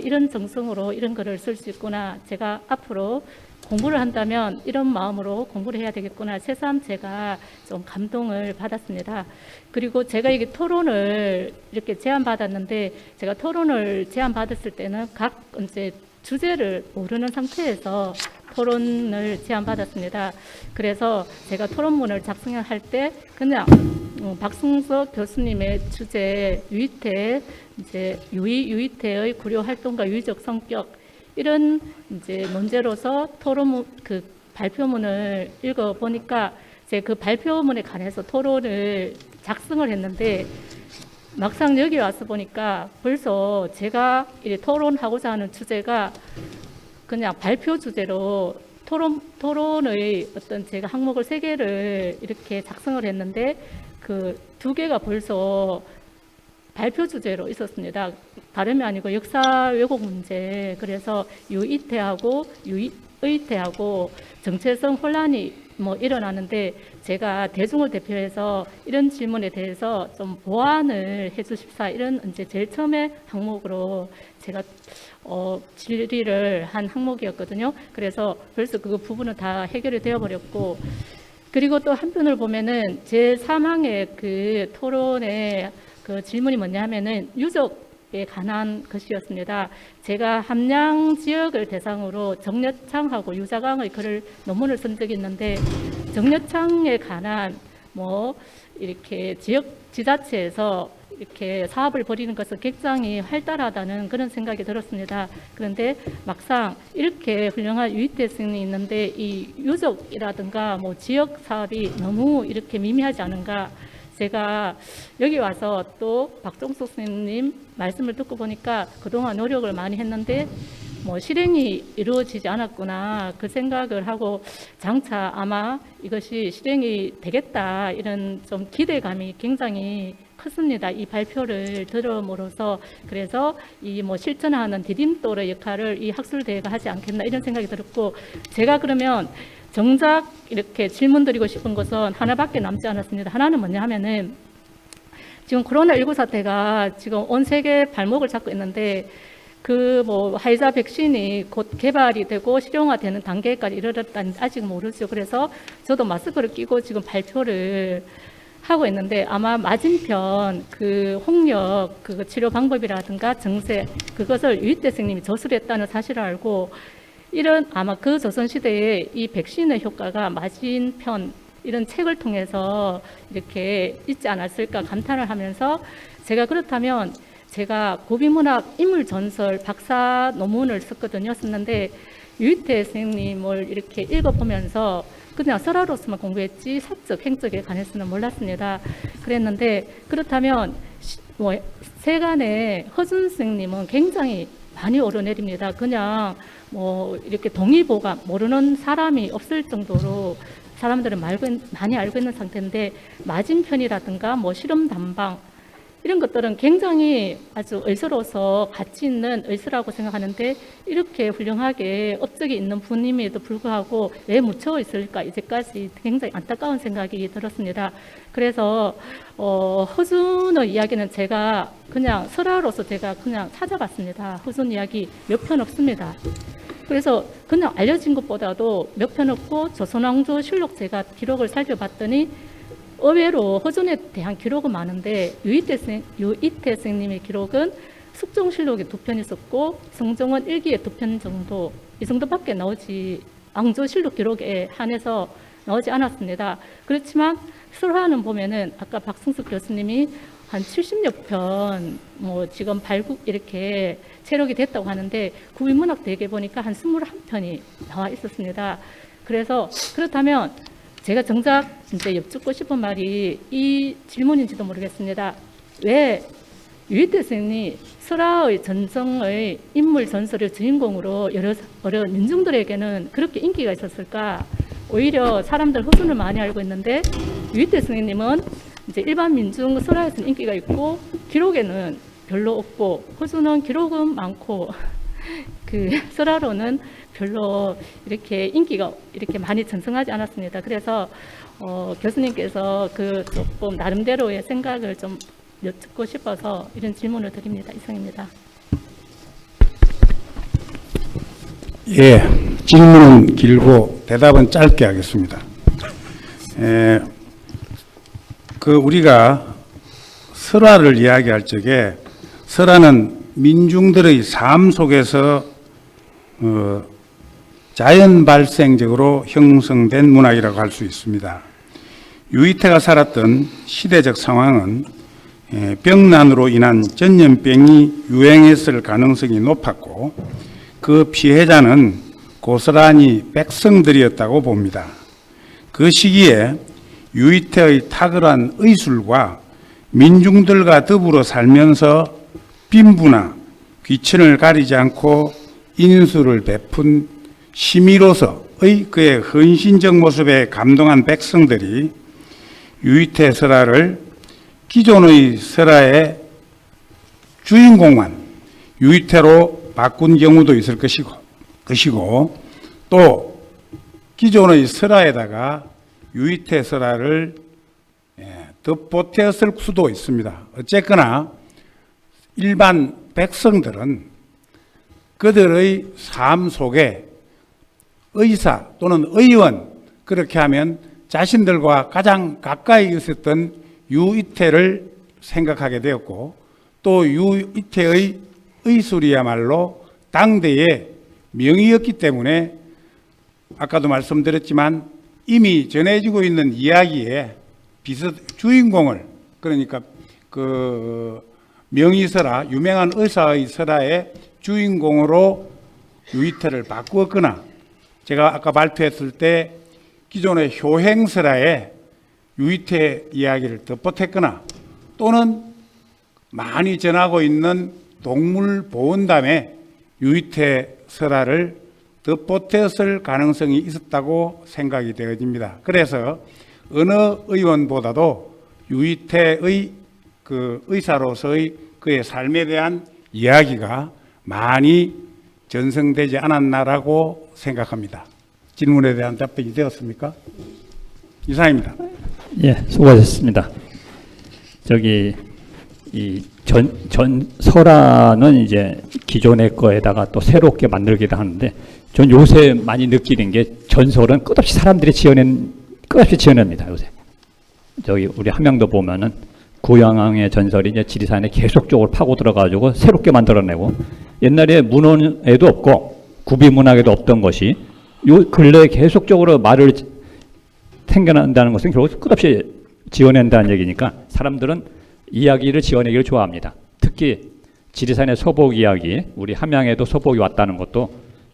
이런 정성으로 이런 글을 쓸 수 있구나. 제가 앞으로 공부를 한다면 이런 마음으로 공부를 해야 되겠구나. 새삼 제가 좀 감동을 받았습니다. 그리고 제가 이게 토론을 이렇게 제안받았는데 제가 토론을 제안받았을 때는 각 이제 주제를 모르는 상태에서 토론을 제안받았습니다. 그래서 제가 토론문을 작성할 때 그냥 박승석 교수님의 주제 유이태 이제 유이태의 구려 활동과 유의적 성격 이런 이제 논제로서 토론 그 발표문을 읽어보니까 제 그 발표문에 관해서 토론을 작성을 했는데 막상 여기 와서 보니까 벌써 제가 이 토론하고자 하는 주제가 그냥 발표 주제로 토론의 어떤 제가 항목을 3개를 이렇게 작성을 했는데 그 2개가 벌써 발표 주제로 있었습니다. 다름이 아니고 역사 왜곡 문제. 그래서 유이태하고 유의태하고 정체성 혼란이 뭐 일어나는데 제가 대중을 대표해서 이런 질문에 대해서 좀 보완을 해주십사 이런 이제 제일 처음에 항목으로 제가 질의를 한 항목이었거든요. 그래서 벌써 그 부분은 다 해결이 되어버렸고 그리고 또 한편을 보면은 제 3항의 그 토론의 그 질문이 뭐냐 하면은 유적에 관한 것이었습니다. 제가 함양 지역을 대상으로 정려창하고 유자강의 글을 논문을 쓴 적이 있는데 정려창에 관한 뭐 이렇게 지역 지자체에서 이렇게 사업을 벌이는 것은 굉장히 활달하다는 그런 생각이 들었습니다. 그런데 막상 이렇게 훌륭한 유이태 스님이 있는데 이 유적이라든가 뭐 지역 사업이 너무 이렇게 미미하지 않은가. 제가 여기 와서 또 박종숙 스님 말씀을 듣고 보니까 그동안 노력을 많이 했는데 뭐 실행이 이루어지지 않았구나 그 생각을 하고 장차 아마 이것이 실행이 되겠다 이런 좀 기대감이 굉장히 컸습니다. 이 발표를 들음으로써 그래서 이 뭐 실천하는 디딤돌의 역할을 이 학술대회가 하지 않겠나 이런 생각이 들었고 제가 그러면 정작 이렇게 질문 드리고 싶은 것은 하나밖에 남지 않았습니다. 하나는 뭐냐 하면은 지금 코로나19 사태가 지금 온 세계 발목을 잡고 있는데 그 뭐 화이자 백신이 곧 개발이 되고 실용화되는 단계까지 이르렀다는 아직 모르죠. 그래서 저도 마스크를 끼고 지금 발표를 하고 있는데 아마 맞은편 그 홍역 그 치료 방법이라든가 정세 그것을 유이태 스님이 저술했다는 사실을 알고 이런 아마 그 조선시대에 이 백신의 효과가 맞은편 이런 책을 통해서 이렇게 있지 않았을까 감탄을 하면서 제가 그렇다면 제가 고비문학 인물전설 박사 논문을 썼는데 유이태 스님을 이렇게 읽어보면서 그냥 설화로서만 공부했지 사적, 행적에 관해서는 몰랐습니다. 그랬는데 그렇다면 뭐 세간에 허준 스님은 굉장히 많이 오르내립니다. 그냥 뭐 이렇게 동의보가 모르는 사람이 없을 정도로 사람들은 많이 알고 있는 상태인데 맞은편이라든가 뭐 실험 담방 이런 것들은 굉장히 아주 의스러워서 가치 있는 의스라고 생각하는데 이렇게 훌륭하게 업적이 있는 분임에도 불구하고 왜 묻혀 있을까 이제까지 굉장히 안타까운 생각이 들었습니다. 그래서 허준의 이야기는 제가 그냥 설화로서 제가 그냥 찾아봤습니다. 허준 이야기 몇 편 없습니다. 그래서 그냥 알려진 것보다도 몇 편 없고 조선왕조 실록 제가 기록을 살펴봤더니 의외로 허준에 대한 기록은 많은데 유이태 스님의 기록은 숙종실록에 2편 있었고 성종원 일기에 2편 정도 이 정도밖에 나오지 왕조실록 기록에 한해서 나오지 않았습니다. 그렇지만 설화는 보면은 아까 박승숙 교수님이 한 70여 편 뭐 지금 발국 이렇게 체록이 됐다고 하는데 구인문학 대계 보니까 한 21편이 나와 있었습니다. 그래서 그렇다면 제가 정작 이제 여쭙고 싶은 말이 이 질문인지도 모르겠습니다. 왜 유이태 스님이 설화의 전성의 인물 전설의 주인공으로 여러 민중들에게는 그렇게 인기가 있었을까? 오히려 사람들 허준을 많이 알고 있는데 유이태 스님은 이제 일반 민중 설화에서는 인기가 있고 기록에는 별로 없고 허준은 기록은 많고 그 설화로는 별로 이렇게 인기가 이렇게 많이 전승하지 않았습니다. 그래서 교수님께서 그 조금 나름대로의 생각을 좀 여쭙고 싶어서 이런 질문을 드립니다. 이상입니다. 예, 질문은 길고 대답은 짧게 하겠습니다. 우리가 설화를 이야기할 적에 설화는 민중들의 삶 속에서 자연 발생적으로 형성된 문학이라고 할 수 있습니다. 유이태가 살았던 시대적 상황은 병난으로 인한 전염병이 유행했을 가능성이 높았고 그 피해자는 고스란히 백성들이었다고 봅니다. 그 시기에 유이태의 탁월한 의술과 민중들과 더불어 살면서 빈부나 귀천을 가리지 않고 인수를 베푼 시미로서의 그의 헌신적 모습에 감동한 백성들이 유이태 설화를 기존의 설화의 주인공만 유이태로 바꾼 경우도 있을 것이고 또 기존의 설화에다가 유이태 설화를 덧보태었을 수도 있습니다. 어쨌거나 일반 백성들은 그들의 삶 속에 의사 또는 의원, 그렇게 하면 자신들과 가장 가까이 있었던 유이태를 생각하게 되었고, 또 유이태의 의술이야말로 당대의 명의였기 때문에 아까도 말씀드렸지만 이미 전해지고 있는 이야기에 주인공을, 그러니까 그 명의설화, 유명한 의사의 설화의 주인공으로 유이태를 바꾸었거나, 제가 아까 발표했을 때 기존의 효행설화에 유이태 이야기를 덧보탰거나, 또는 많이 전하고 있는 동물보온담에 유이태 설화를 덧보탰을 가능성이 있었다고 생각이 되어집니다. 그래서 어느 의원보다도 유이태의 그 의사로서의 그의 삶에 대한 이야기가 많이 전승되지 않았나라고 생각합니다. 질문에 대한 답변이 되었습니까? 이상입니다. 예, 수고하셨습니다. 이 설화는 이제 기존의 거에다가 또 새롭게 만들기도 하는데, 전 요새 많이 느끼는 게 전설은 끝없이 사람들이 지어냅니다, 요새. 우리 함양도 보면은 구양왕의 전설이 이제 지리산에 계속적으로 파고 들어가지고 새롭게 만들어내고, 옛날에 문헌에도 없고 구비문학에도 없던 것이 요 근래에 계속적으로 말을 생겨난다는 것은 결국 끝없이 지어낸다는 얘기니까 사람들은 이야기를 지어내기를 좋아합니다. 특히 지리산의 서복 이야기, 우리 함양에도 서복이 왔다는 것도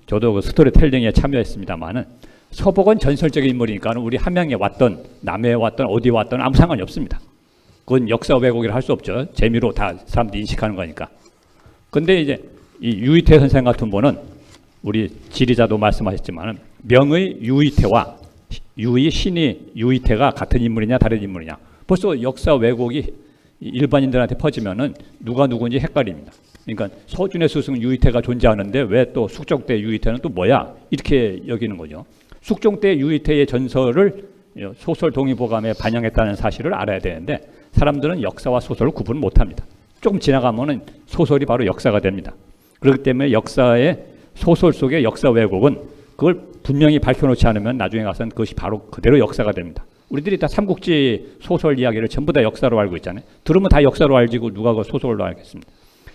저도 그 스토리텔링에 참여했습니다만은, 서복은 전설적인 인물이니까 우리 함양에 왔던, 남해에 왔던, 어디 왔던 아무 상관이 없습니다. 그건 역사 왜곡이라 할 수 없죠. 재미로 다 사람들이 인식하는 거니까. 근데 이제 이 유이태 선생 같은 분은 우리 지리자도 말씀하셨지만 명의 유이태와 신이 유이태가 같은 인물이냐 다른 인물이냐, 벌써 역사 왜곡이 일반인들한테 퍼지면은 누가 누군지 헷갈립니다. 그러니까 서준의 스승 유이태가 존재하는데 왜 또 숙종 때 유이태는 또 뭐야, 이렇게 여기는 거죠. 숙종 때 유이태의 전설을 소설 동의보감에 반영했다는 사실을 알아야 되는데, 사람들은 역사와 소설을 구분 못합니다. 조금 지나가면은 소설이 바로 역사가 됩니다. 그렇기 때문에 역사의 소설 속의 역사 왜곡은 그걸 분명히 밝혀놓지 않으면 나중에 가서는 그것이 바로 그대로 역사가 됩니다. 우리들이 다 삼국지 소설 이야기를 전부 다 역사로 알고 있잖아요. 들으면 다 역사로 알지고 누가 그걸 소설로 알겠습니다.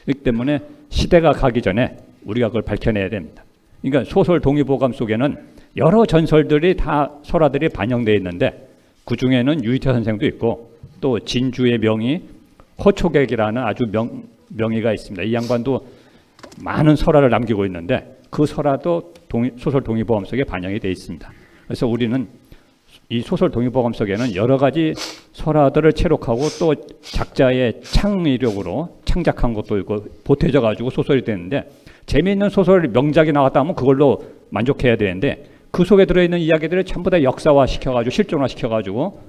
그렇기 때문에 시대가 가기 전에 우리가 그걸 밝혀내야 됩니다. 그러니까 소설 동의보감 속에는 여러 전설들이 다 설화들이 반영되어 있는데, 그 중에는 유이태 선생도 있고 또 진주의 명의 허초객이라는 아주 명의가 있습니다. 이 양반도 많은 설화를 남기고 있는데 그 설화도 소설 동의보감 속에 반영이 되어 있습니다. 그래서 우리는 이 소설 동의보감 속에는 여러 가지 설화들을 채록하고 또 작자의 창의력으로 창작한 것도 있고 보태져 가지고 소설이 되는데, 재미있는 소설 명작이 나왔다 하면 그걸로 만족해야 되는데, 그 속에 들어있는 이야기들을 전부 다 역사화 시켜가지고 실존화 시켜가지고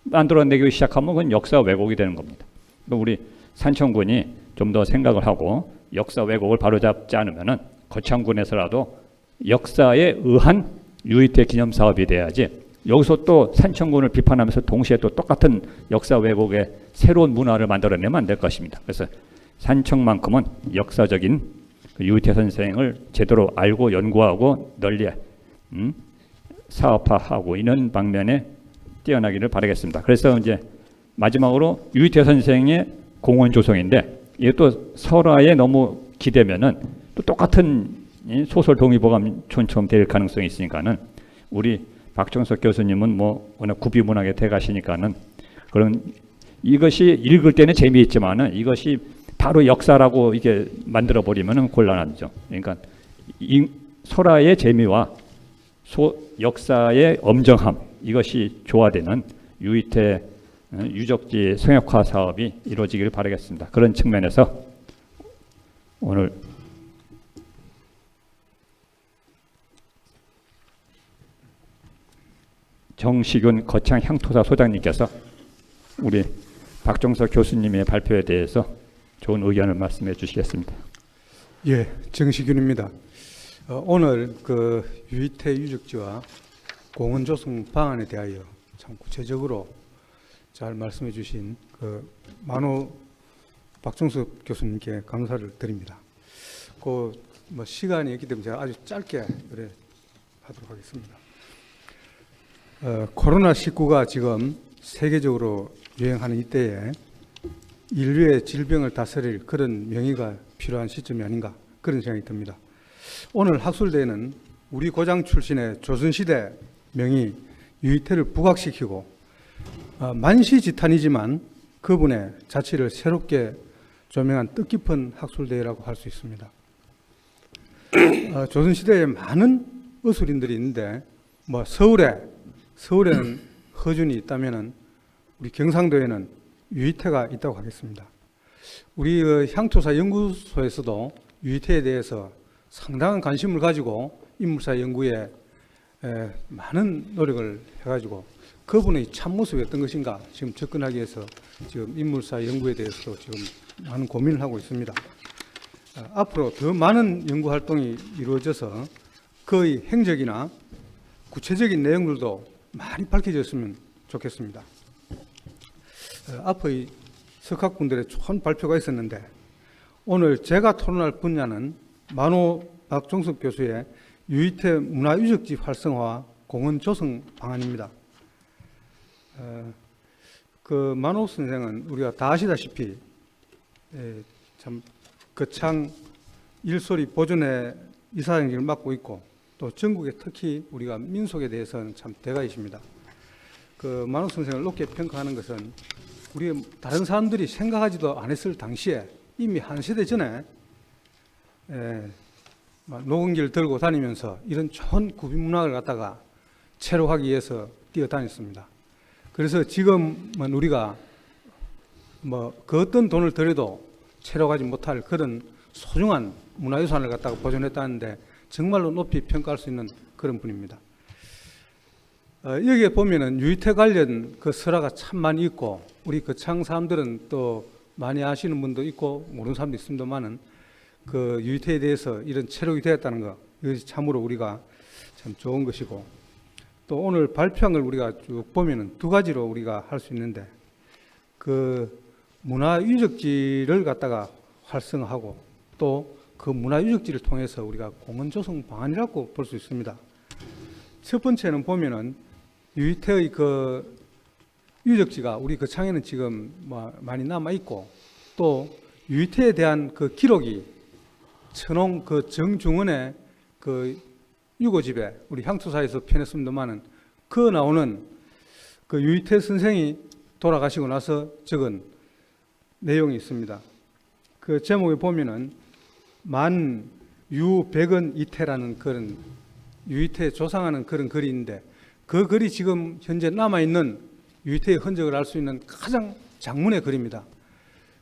만들어내기 시작하면 그건 역사 왜곡이 되는 겁니다. 우리 산청군이 좀 더 생각을 하고 역사 왜곡을 바로잡지 않으면은 거창군에서라도 역사에 의한 유이태 기념 사업이 돼야지, 여기서 또 산청군을 비판하면서 동시에 또 똑같은 역사 왜곡의 새로운 문화를 만들어내면 안 될 것입니다. 그래서 산청만큼은 역사적인 유이태 선생을 제대로 알고 연구하고 널리 사업화하고 이런 방면에 뛰어나기를 바라겠습니다. 그래서 이제 마지막으로 유이태 선생의 공원 조성인데, 이게 또 설화에 너무 기대면은 또 똑같은 소설 동의보감촌처럼 될 가능성이 있으니까는, 우리 박정석 교수님은 뭐 워낙 구비문학에 대가시니까는 그런 이것이 읽을 때는 재미있지만은 이것이 바로 역사라고 이게 만들어 버리면은 곤란하죠. 그러니까 소라의 재미와 역사의 엄정함 이것이 조화되는 유이태 유적지 성역화 사업이 이루어지기를 바라겠습니다. 그런 측면에서 오늘 정식윤 거창 향토사 소장님께서 우리 박종석 교수님의 발표에 대해서 좋은 의견을 말씀해 주시겠습니다. 예, 정식윤입니다. 오늘 그 유이태 유적지와 공원 조성 방안에 대하여 참 구체적으로 잘 말씀해 주신 그 만호 박종석 교수님께 감사를 드립니다. 그 뭐 시간이 있기 때문에 제가 아주 짧게 그래 하도록 하겠습니다. 코로나19가 지금 세계적으로 유행하는 이때에 인류의 질병을 다스릴 그런 명의가 필요한 시점이 아닌가 그런 생각이 듭니다. 오늘 학술대회는 우리 고장 출신의 조선시대 명의 유이태를 부각시키고 만시지탄이지만 그분의 자취를 새롭게 조명한 뜻깊은 학술대회라고 할 수 있습니다. 조선시대에 많은 어술인들이 있는데 뭐 서울에는 허준이 있다면은 우리 경상도에는 유이태가 있다고 하겠습니다. 우리 향토사 연구소에서도 유이태에 대해서 상당한 관심을 가지고 인물사 연구에 많은 노력을 해가지고 그분의 참모습이 어떤 것인가 지금 접근하기 위해서 지금 인물사 연구에 대해서도 지금 많은 고민을 하고 있습니다. 앞으로 더 많은 연구 활동이 이루어져서 그의 행적이나 구체적인 내용들도 많이 밝혀졌으면 좋겠습니다. 앞의 석학분들의 좋은 발표가 있었는데 오늘 제가 토론할 분야는 만호 박종석 교수의 유이태 문화유적지 활성화 공원 조성 방안입니다. 그 만호 선생은 우리가 다 아시다시피 참 거창 일소리 보존회 이사장직을 맡고 있고 또 전국에 특히 우리가 민속에 대해서는 참 대가이십니다. 그 만호 선생을 높게 평가하는 것은 우리 다른 사람들이 생각하지도 않았을 당시에 이미 한 세대 전에 노근기를 들고 다니면서 이런 좋은 구비문학을 갖다가 체록하기 위해서 뛰어다녔습니다. 그래서 지금은 우리가 뭐 그 어떤 돈을 들여도 체록하지 못할 그런 소중한 문화유산을 갖다가 보존했다는데 정말로 높이 평가할 수 있는 그런 분입니다. 여기에 보면은 유이태 관련 그 설화가 참 많이 있고 우리 거창 사람들은 또 많이 아시는 분도 있고 모르는 사람도 있습니다만은 그 유이태에 대해서 이런 체록이 되었다는 것 이것이 참으로 우리가 참 좋은 것이고 또 오늘 발표한 걸 우리가 쭉 보면은 두 가지로 우리가 할 수 있는데 그 문화유적지를 갖다가 활성화하고 또 그 문화유적지를 통해서 우리가 공원 조성 방안이라고 볼 수 있습니다. 첫 번째는 보면은 유이태의 그 유적지가 우리 거창에는 지금 많이 남아 있고 또 유이태에 대한 그 기록이 천홍 그 정중원의 그 유고집에 우리 향토사에서 펴냈습니다만은 그 나오는 그 유이태 선생이 돌아가시고 나서 적은 내용이 있습니다. 그 제목에 보면은 만 유백원 이태라는 그런 유이태에 조상하는 그런 글이 있는데 그 글이 지금 현재 남아있는 유이태의 흔적을 알 수 있는 가장 장문의 글입니다.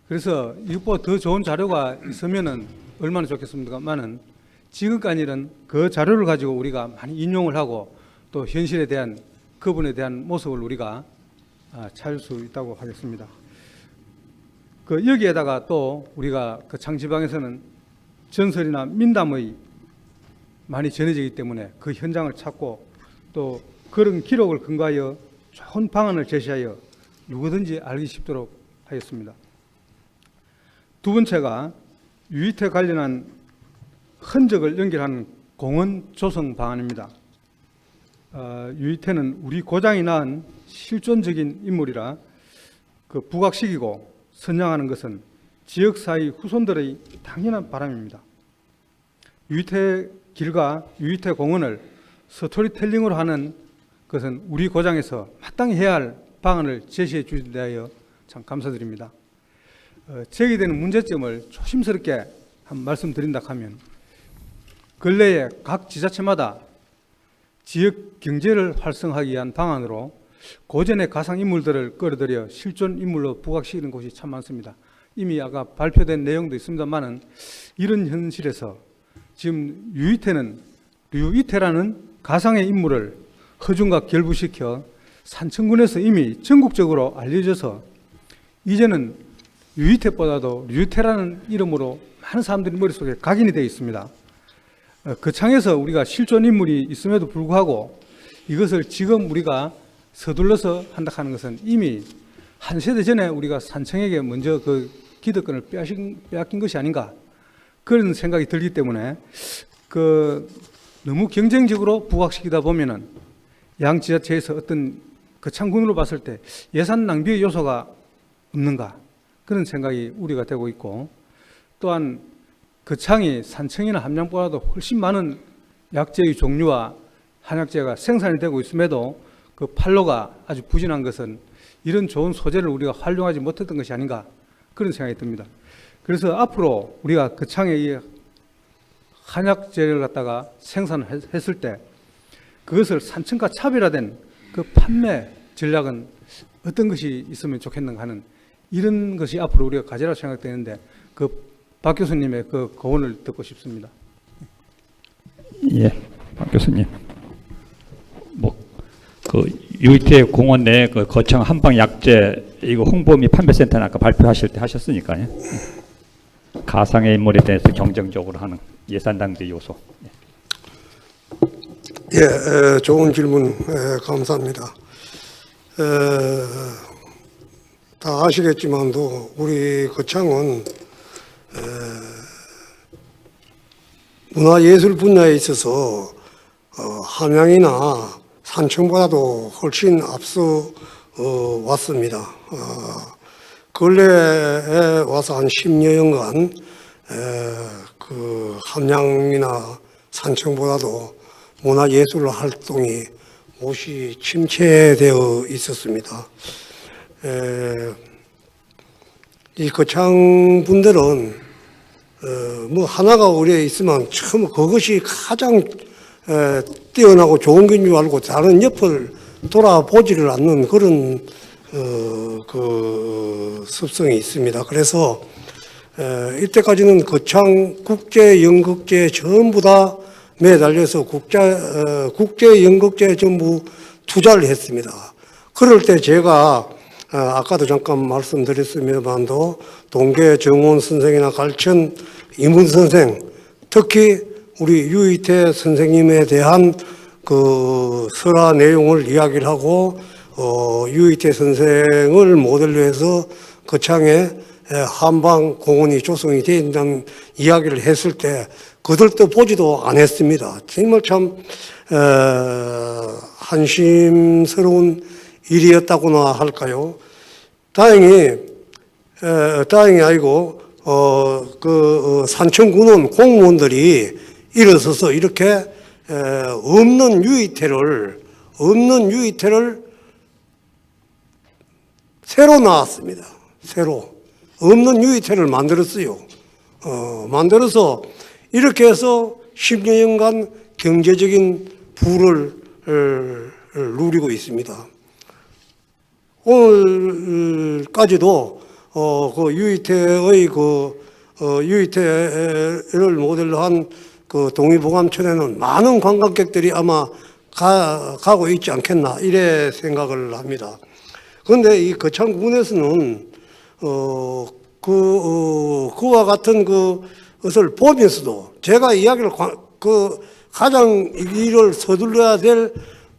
그래서 이것보다 더 좋은 자료가 있으면은 얼마나 좋겠습니까만은 지금까지는 그 자료를 가지고 우리가 많이 인용을 하고 또 현실에 대한 그분에 대한 모습을 우리가 찾을 수 있다고 하겠습니다. 그 여기에다가 또 우리가 그 창지방에서는 전설이나 민담의 많이 전해지기 때문에 그 현장을 찾고 또 그런 기록을 근거하여 좋은 방안을 제시하여 누구든지 알기 쉽도록 하였습니다. 두 번째가 유이태 관련한 흔적을 연결하는 공원 조성 방안입니다. 유이태는 우리 고장이 낳은 실존적인 인물이라 그 부각시키고 선양하는 것은 지역사회 후손들의 당연한 바람입니다. 유이태 길과 유이태 공원을 스토리텔링으로 하는 것은 우리 고장에서 마땅히 해야 할 방안을 제시해 주신 데 대하여 참 감사드립니다. 제기되는 문제점을 조심스럽게 한 말씀드린다 하면 근래에 각 지자체마다 지역 경제를 활성화하기 위한 방안으로 고전의 가상 인물들을 끌어들여 실존 인물로 부각시키는 곳이 참 많습니다. 이미 아까 발표된 내용도 있습니다만은 이런 현실에서 지금 류이태라는 가상의 인물을 허준과 결부시켜 산청군에서 이미 전국적으로 알려져서 이제는 류이태보다도 류태라는 이름으로 많은 사람들이 머릿속에 각인이 되어 있습니다. 거창에서 우리가 실존 인물이 있음에도 불구하고 이것을 지금 우리가 서둘러서 한다 하는 것은 이미 한 세대 전에 우리가 산청에게 먼저 그 기득권을 빼앗긴 것이 아닌가 그런 생각이 들기 때문에 너무 경쟁적으로 부각시키다 보면은 양 지자체에서 어떤 거창군으로 봤을 때 예산 낭비의 요소가 없는가 그런 생각이 우려가 되고 있고 또한 거창이 산청이나 함양보다도 훨씬 많은 약재의 종류와 한약재가 생산이 되고 있음에도 그 판로가 아주 부진한 것은 이런 좋은 소재를 우리가 활용하지 못했던 것이 아닌가 그런 생각이 듭니다. 그래서 앞으로 우리가 거창의 이 한약재를 갖다가 생산했을 때 그것을 산청과 차별화된 그 판매 전략은 어떤 것이 있으면 좋겠는가 하는 이런 것이 앞으로 우리가 가지라고 생각되는데 박 교수님의 그 고언을 듣고 싶습니다. 예, 박 교수님. 유이태 공원 내 그 거창 한방 약재 이거 홍보 및 판매센터는 아까 발표하실 때 하셨으니까요. 가상의 인물에 대해서 경쟁적으로 하는 예산 낭비 요소. 예, 좋은 질문 감사합니다. 다 아시겠지만도 우리 거창은 문화예술 분야에 있어서 함양이나 산청보다도 훨씬 앞서 왔습니다. 근래에 와서 한 10여년간 그 함양이나 산청보다도 문화예술 활동이 몹시 침체되어 있었습니다. 이 거창 분들은 뭐 하나가 우리에 있으면 처음 그것이 가장 뛰어나고 좋은 건 줄 알고 다른 옆을 돌아보지를 않는 그런 그 습성이 있습니다. 그래서 이때까지는 거창 국제 연극제 전부 다 매달려서 국제 연극제에 전부 투자를 했습니다. 그럴 때 제가 아까도 잠깐 말씀드렸습니다만도 동계 정원 선생이나 갈천 이문 선생, 특히 우리 유이태 선생님에 대한 그 설화 내용을 이야기를 하고 유이태 선생을 모델로 해서 거창에 한방 공원이 조성이 된다는 이야기를 했을 때 그들도 보지도 않았습니다. 정말 참 한심스러운 일이었다고나 할까요? 다행히 아니고 산청군은 공무원들이 일어서서 이렇게 없는 유이태를 새로 나왔습니다. 새로 없는 유이태를 만들었어요. 만들어서 이렇게 해서 10여년간 경제적인 부를 누리고 있습니다. 오늘까지도 그 유이태의 유이태를 모델로 한 그 동의보감촌에는 많은 관광객들이 아마 가고 있지 않겠나 이래 생각을 합니다. 그런데 이 거창군에서는 그와 같은 것을 보면서도 제가 이야기를 가장 이를 서둘러야 될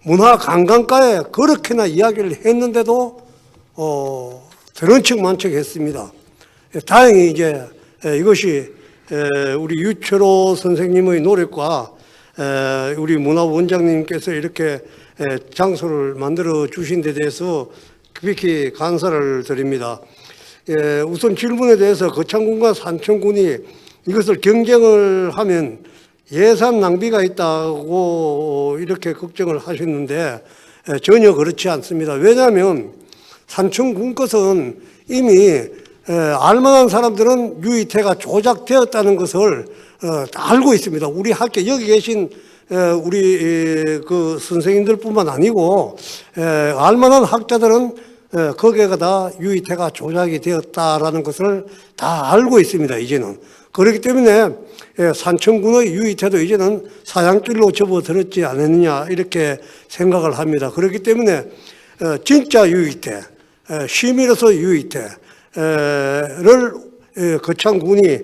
문화관광가에 그렇게나 이야기를 했는데도 들은 척 만척 했습니다. 다행히 이제 이것이 우리 유철호 선생님의 노력과 우리 문화원장님께서 이렇게 장소를 만들어 주신 데 대해서 깊이 감사를 드립니다. 우선 질문에 대해서 거창군과 산청군이 이것을 경쟁을 하면 예산 낭비가 있다고 이렇게 걱정을 하셨는데 전혀 그렇지 않습니다. 왜냐하면 산청군 것은 이미 알만한 사람들은 유이태가 조작되었다는 것을 알고 있습니다. 우리 학교 여기 계신 우리 그 선생님들뿐만 아니고 알만한 학자들은 거기에가 다 유이태가 조작이 되었다라는 것을 다 알고 있습니다. 이제는 그렇기 때문에 산청군의 유이태도 이제는 사양길로 접어들었지 않았느냐 이렇게 생각을 합니다. 그렇기 때문에 진짜 유이태, 시민으로서 유이태를 거창군이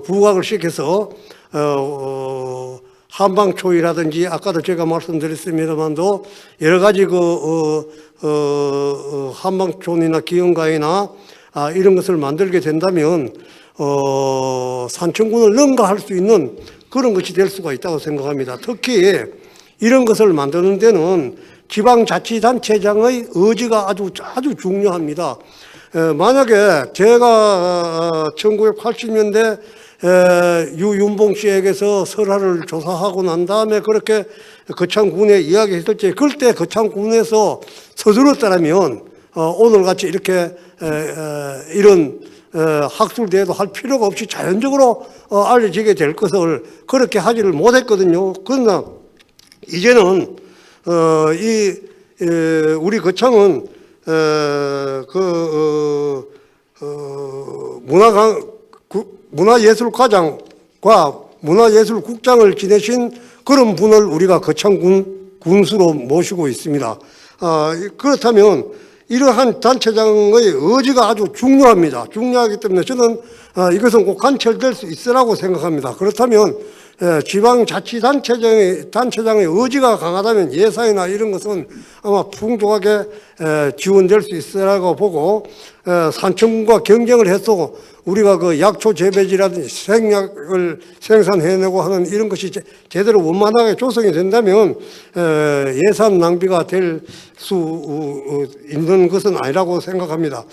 부각을 시켜서 한방초이라든지 아까도 제가 말씀드렸습니다만도 여러 가지 한방촌이나 기흥가이나 이런 것을 만들게 된다면 산청군을 능가할 수 있는 그런 것이 될 수가 있다고 생각합니다. 특히 이런 것을 만드는 데는 지방자치단체장의 의지가 아주 중요합니다. 만약에 제가 1980년대 유윤봉 씨에게서 설화를 조사하고 난 다음에 그렇게 거창군에 이야기했을 때 그때 거창군에서 서둘렀다면 오늘같이 이렇게 이런 학술대회도 할 필요가 없이 자연적으로 알려지게 될 것을 그렇게 하지를 못했거든요. 그러나 이제는 우리 거창은 문화예술과장과 문화예술국장을 지내신 그런 분을 우리가 거창군 군수로 모시고 있습니다. 그렇다면 이러한 단체장의 의지가 아주 중요합니다. 중요하기 때문에 저는 이것은 꼭 관철될 수 있으라고 생각합니다. 그렇다면 지방자치단체장의 의지가 강하다면 예산이나 이런 것은 아마 풍족하게 지원될 수 있으라고 보고 산청군과 경쟁을 해서 우리가 그 약초 재배지라든지 생약을 생산해내고 하는 이런 것이 제대로 원만하게 조성이 된다면 예산 낭비가 될 수 있는 것은 아니라고 생각합니다.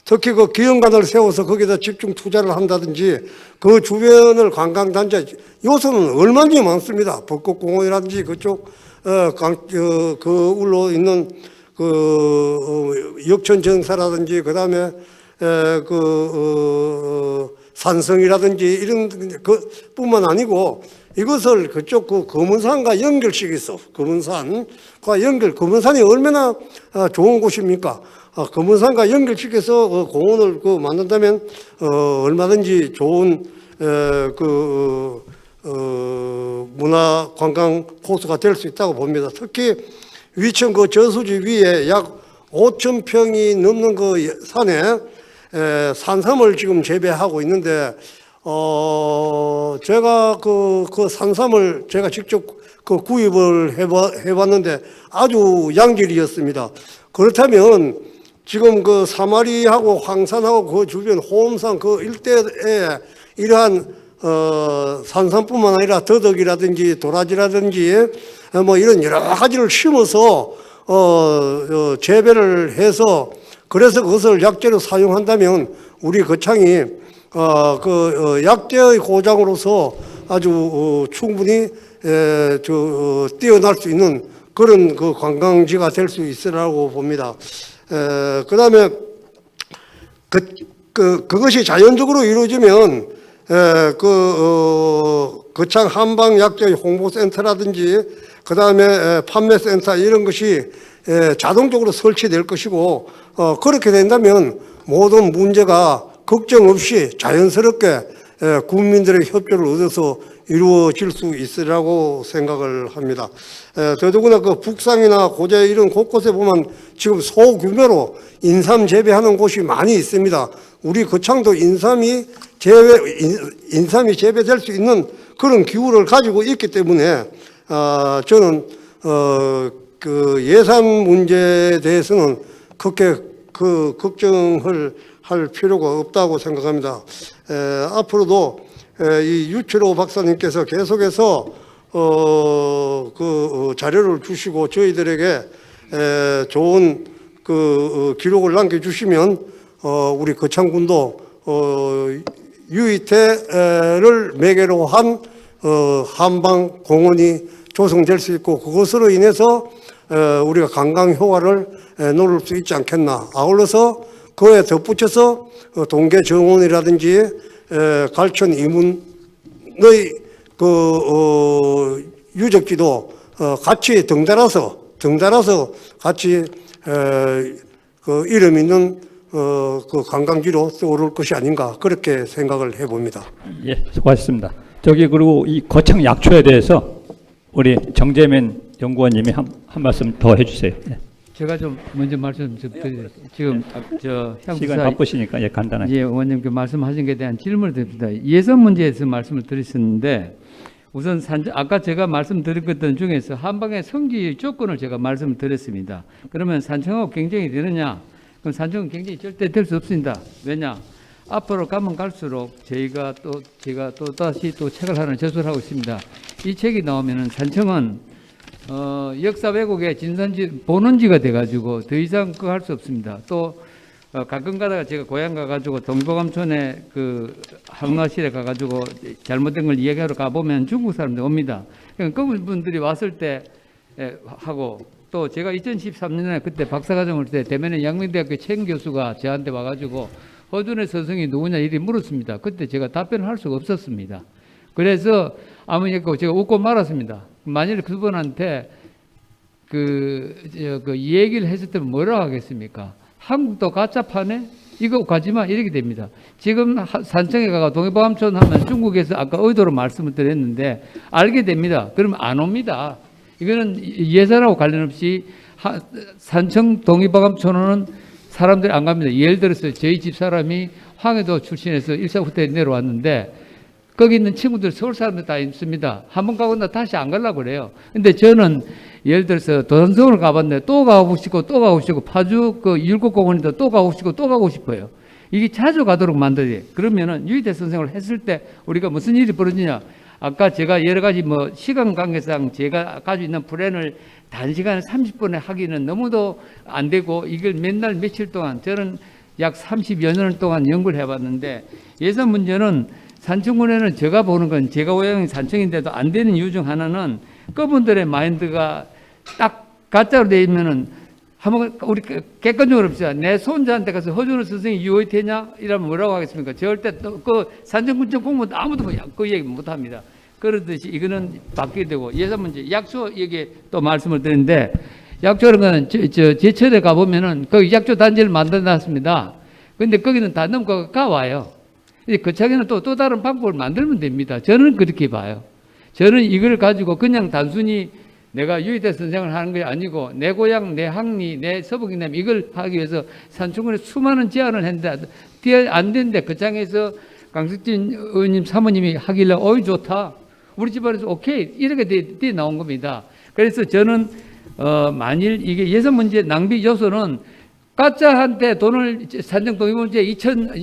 특히 그 기흥관을 세워서 거기다 집중 투자를 한다든지 그 주변을 관광단지 요소는 얼마나 많습니다. 벚꽃공원이라든지 그쪽 그 울로 있는 역천정사라든지 그다음에 산성이라든지 이런 뿐만 아니고 이것을 그쪽 검은산과 연결시켜서 검은산이 얼마나 좋은 곳입니까? 검은산과 연결시켜서 공원을 만든다면 얼마든지 좋은 문화 관광 코스가 될 수 있다고 봅니다. 특히 위천 저수지 위에 약 5,000평이 넘는 그 산에 산삼을 지금 재배하고 있는데 제가 그 산삼을 제가 직접 구입을 해봤는데 아주 양질이었습니다. 그렇다면 지금 그 사마리하고 황산하고 그 주변 호엄산 그 일대에 이러한 산삼뿐만 아니라 더덕이라든지 도라지라든지 뭐 이런 여러 가지를 심어서 재배를 해서 그래서 그것을 약재로 사용한다면 우리 거창이 약재의 고장으로서 아주 충분히 뛰어날 수 있는 그런 관광지가 될 수 있으라고 봅니다. 그다음에 그것이 자연적으로 이루어지면 거창 한방약재 홍보센터라든지 그다음에 판매센터 이런 것이 자동적으로 설치될 것이고 그렇게 된다면 모든 문제가 걱정 없이 자연스럽게 국민들의 협조를 얻어서 이루어질 수 있으라고 생각을 합니다. 더더구나 북상이나 고제 이런 곳곳에 보면 지금 소규모로 인삼 재배하는 곳이 많이 있습니다. 우리 거창도 인삼이 재배될 수 있는 그런 기후를 가지고 있기 때문에 저는 예산 문제에 대해서는 그렇게 걱정을 할 필요가 없다고 생각합니다. 앞으로도 이 유철호 박사님께서 계속해서 자료를 주시고 저희들에게 좋은 기록을 남겨주시면 우리 거창군도 유이태를 매개로 한 한방 공원이 조성될 수 있고 그것으로 인해서 우리가 관광 효과를 노릴 수 있지 않겠나. 아울러서 그에 덧붙여서 동계 정원이라든지 갈천 이문의 유적지도 같이 덩달아서 같이 그 이름 있는 그 관광지로 떠오를 것이 아닌가 그렇게 생각을 해봅니다. 예, 수고하셨습니다. 저기 그리고 이 거창 약초에 대해서 우리 정재민 연구원님이 한 말씀 더 해주세요. 예. 제가 좀 먼저 말씀 좀 드리겠습니다. 지금 저 시간 향수사 바쁘시니까 예, 간단하게. 예, 의원님께 말씀하신 것에 대한 질문을 드립니다. 예산 문제에서 말씀을 드렸었는데 우선 아까 제가 말씀드린 것들 중에서 한방의 성지 조건을 제가 말씀을 드렸습니다. 그러면 산청하고 경쟁이 되느냐? 그럼 산청은 경쟁이 절대 될 수 없습니다. 왜냐? 앞으로 가면 갈수록 제가 또 다시 또 책을 하나 저술을 하고 있습니다. 이 책이 나오면은 산청은 역사 왜곡의 진산지 본원지가 돼가지고 더 이상 그거 할 수 없습니다. 또 가끔 가다가 제가 고향 가가지고 동보감촌에 그 항로실에 가가지고 잘못된 걸 이야기하러 가보면 중국 사람들 옵니다. 그러니까 그분들이 왔을 때 하고 또 제가 2013년에 그때 박사과정을 때 대면에 양명대학교 최영 교수가 저한테 와가지고 허준의 스승이 누구냐 이리 물었습니다. 그때 제가 답변을 할 수가 없었습니다. 그래서 아무 얘기 없고 제가 웃고 말았습니다. 만일 그분한테 이 얘기를 했을 때 뭐라고 하겠습니까? 한국도 가짜파네? 이거 가지마 이렇게 됩니다. 지금 산청에 가가 동해보암촌 하면 중국에서 아까 의도로 말씀을 드렸는데 알게 됩니다. 그러면 안 옵니다. 이거는 예산하고 관련 없이 산청 동해보암촌은 사람들이 안 갑니다. 예를 들어서 저희 집 사람이 황해도 출신에서 일사후퇴 내려왔는데 거기 있는 친구들 서울 사람들 다 있습니다. 한번 가고 나 다시 안 가려고 그래요. 근데 저는 예를 들어서 도산서원을 가봤는데 또 가고 싶고 파주 그 율곡공원에도 또 가고 싶어요. 이게 자주 가도록 만들어야 돼요. 그러면은 유희태 선생을 했을 때 우리가 무슨 일이 벌어지냐. 아까 제가 여러 가지 뭐 시간 관계상 제가 가지고 있는 플랜을 단시간에 30분에 하기는 너무도 안 되고 이걸 맨날 며칠 동안 저는 약 30여 년 동안 연구를 해봤는데 예산 문제는 산청군에는 제가 보는 건 제가 고향이 산청인데도 안 되는 이유 중 하나는 그분들의 마인드가 딱 가짜로 돼 있면은 한번 우리 객관적으로 봅시다. 내 손자한테 가서 허준호 선생이 유의태냐 이러면 뭐라고 하겠습니까? 절대 그 산청군청 공무원 아무도 그 얘기 못 합니다. 그러듯이 이거는 바뀌게 되고 예산 문제 약초 얘기 또 말씀을 드리는데 약초라는 거는 제철에 가보면은 그 약초 단지를 만들어 놨습니다. 근데 거기는 다 넘고 가와요. 거창에는 또 다른 방법을 만들면 됩니다. 저는 그렇게 봐요. 저는 이걸 가지고 그냥 단순히 내가 유희태 선생을 하는 게 아니고 내 고향, 내 학리, 내 서북이남 이걸 하기 위해서 산청군에 수많은 제안을 했는데 안 되는데 거창에서 강석진 의원님 사모님이 하길래 어이 좋다. 우리 집안에서 오케이 이렇게 돼 나온 겁니다. 그래서 저는 만일 이게 예산 문제 낭비 요소는 가짜한테 돈을 산청 동의문제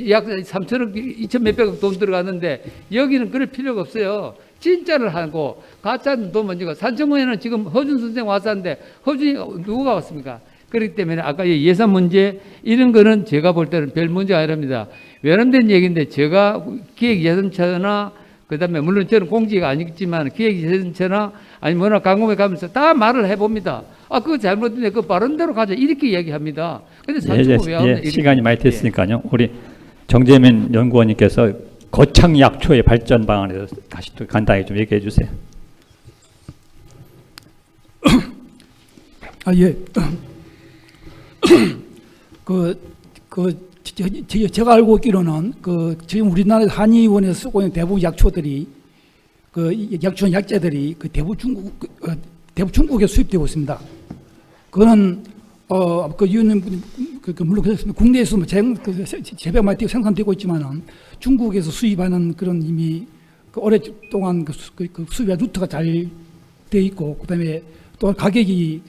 약 3천억, 2천 몇백억 돈 들어갔는데 여기는 그럴 필요가 없어요. 진짜를 하고 가짜는 돈 먼저가 산청군에는 지금 허준 선생 왔었는데 허준이 누가 왔습니까? 그렇기 때문에 아까 예산 문제 이런 거는 제가 볼 때는 별 문제가 아니랍니다. 외람된 얘기인데 제가 기획예산처나 그다음에 물론 저는 공직이 아니겠지만 기획예산처나 아니면 워낙 강공에 가면서 다 말을 해봅니다. 아 그거 잘못됐네. 그 바른 대로 가자 이렇게 이야기합니다. 근데 산청은 왜 하면 시간이 많이 됐으니까요. 우리 정재민 연구원님께서 거창 약초의 발전 방안에 대해서 다시 또 간단히 좀 얘기해 주세요. 예. 제가 알고 있기로는 지금 우리나라 한의원에서 쓰고 있는 대부분 약초들이 약초 약재들이 대부분 중국에 수입되고 있습니다. 그거는 위원님 물론 그렇습니다. 국내에서 재배 많이 생산되고 있지만은 중국에서 수입하는 그런 이미 오랫동안 수입 루트가 잘 돼 있고 그다음에 또 가격이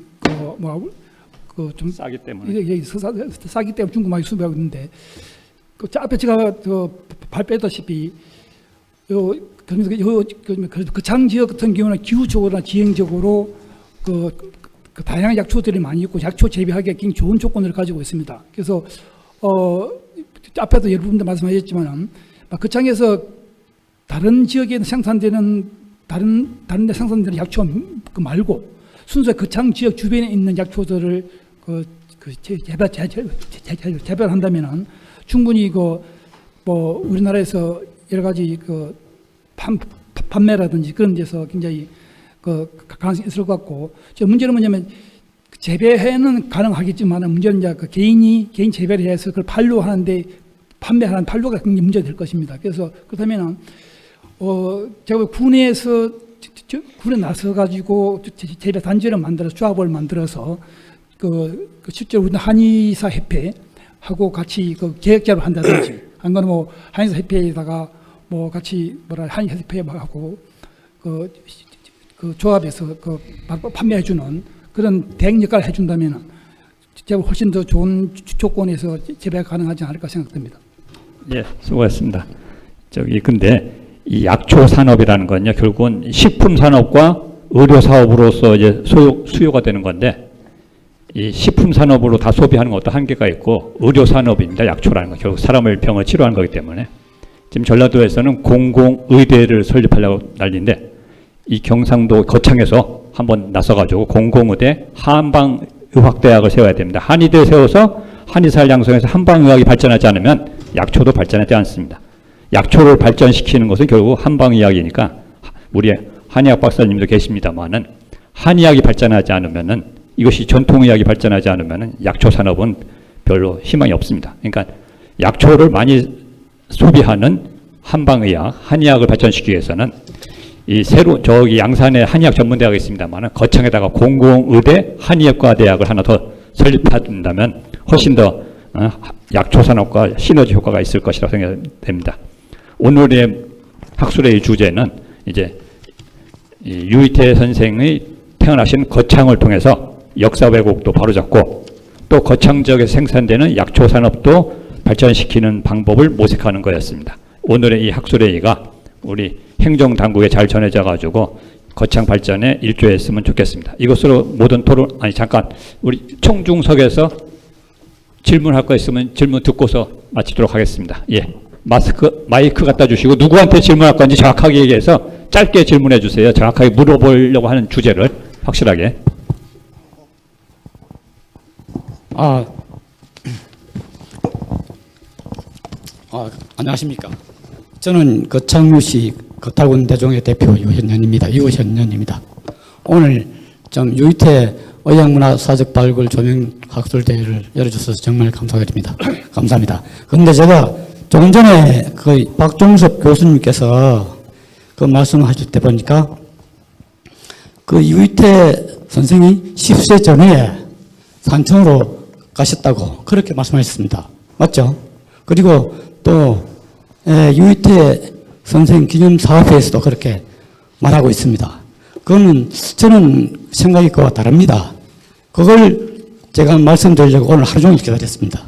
좀 싸기 때문에 싸기 때문에 중국 많이 수입하고 있는데 앞에 제가 발표했다시피 거창 지역 같은 경우는 기후적으로나 지형적으로 다양한 약초들이 많이 있고 약초 재배하기에 굉장히 좋은 조건을 가지고 있습니다. 그래서 앞에도 여러분들 말씀하셨지만 거창에서 다른 지역에 생산되는 다른 데 생산되는 약초 말고 순수 거창 지역 주변에 있는 약초들을 재배한다면은 충분히 뭐 우리나라에서 여러 가지 판매라든지 그런 데서 굉장히 가능성이 있을 것 같고, 문제는 뭐냐면 재배는 가능하겠지만 문제는 이제 개인 재배를 해서 그걸 판로하는데 판매하는 판로가 굉장히 문제가 될 것입니다. 그래서 그렇다면은 제가 군에 나서 가지고 재배 단지를 만들어서 조합을 만들어서 실제로 우리 한의사 협회하고 같이 계획 작업을 한다든지, 안 그러면 뭐 한의사 협회에다가 뭐 같이 한의사 협회하고 조합에서 판매해주는 그런 대행 역할을 해준다면 제가 훨씬 더 좋은 조건에서 재배가 가능하지 않을까 생각됩니다. 예, 수고하셨습니다. 근데 이 약초 산업이라는 건요, 결국은 식품 산업과 의료 사업으로서 이제 수요가 되는 건데, 이 식품 산업으로 다 소비하는 것도 한계가 있고, 의료 산업입니다. 약초라는 건 결국 사람을 병을 치료하는 거기 때문에 지금 전라도에서는 공공의대를 설립하려고 난리인데, 이 경상도 거창에서 한번 나서가지고 공공의대 한방의학대학을 세워야 됩니다. 한의대 세워서 한의사를 양성해서 한방의학이 발전하지 않으면 약초도 발전하지 않습니다. 약초를 발전시키는 것은 결국 한방의학이니까, 우리 한의학 박사님도 계십니다만은 한의학이 발전하지 않으면은, 이것이 전통의학이 발전하지 않으면은 약초 산업은 별로 희망이 없습니다. 그러니까 약초를 많이 소비하는 한방의학, 한의학을 발전시키기 위해서는 이 저기 양산에 한의학 전문대학이 있습니다만은 거창에다가 공공의대 한의학과 대학을 하나 더 설립한다면 훨씬 더 약초 산업과 시너지 효과가 있을 것이라고 생각됩니다. 오늘의 학술회의 주제는 이제 유이태 선생의 태어나신 거창을 통해서 역사 왜곡도 바로잡고, 또 거창 지역에 생산되는 약초 산업도 발전시키는 방법을 모색하는 거였습니다. 오늘의 이 학술회의가 우리 행정당국에 잘 전해져 가지고 거창 발전에 일조했으면 좋겠습니다. 이것으로 모든 토론, 잠깐 우리 총중석에서 질문할 거 있으면 질문 듣고서 마치도록 하겠습니다. 예, 마이크 갖다 주시고 누구한테 질문할 건지 정확하게 얘기해서 짧게 질문해 주세요. 정확하게 물어보려고 하는 주제를 확실하게. 안녕하십니까. 저는 거창유시 거탈군 대종의 대표 유현년입니다. 유현년입니다. 오늘 좀 유이태 의학문화사적 발굴 조명 학술대회를 열어주셔서 정말 감사드립니다. 감사합니다. 그런데 제가 조금 전에 박종섭 교수님께서 말씀하실 때 보니까 유이태 선생이 10세 전에 산청으로 가셨다고 그렇게 말씀하셨습니다. 맞죠? 그리고 또 유이태 선생 기념 사업회에서도 그렇게 말하고 있습니다. 그거는 저는 생각이 그와 다릅니다. 그걸 제가 말씀드리려고 오늘 하루 종일 기다렸습니다.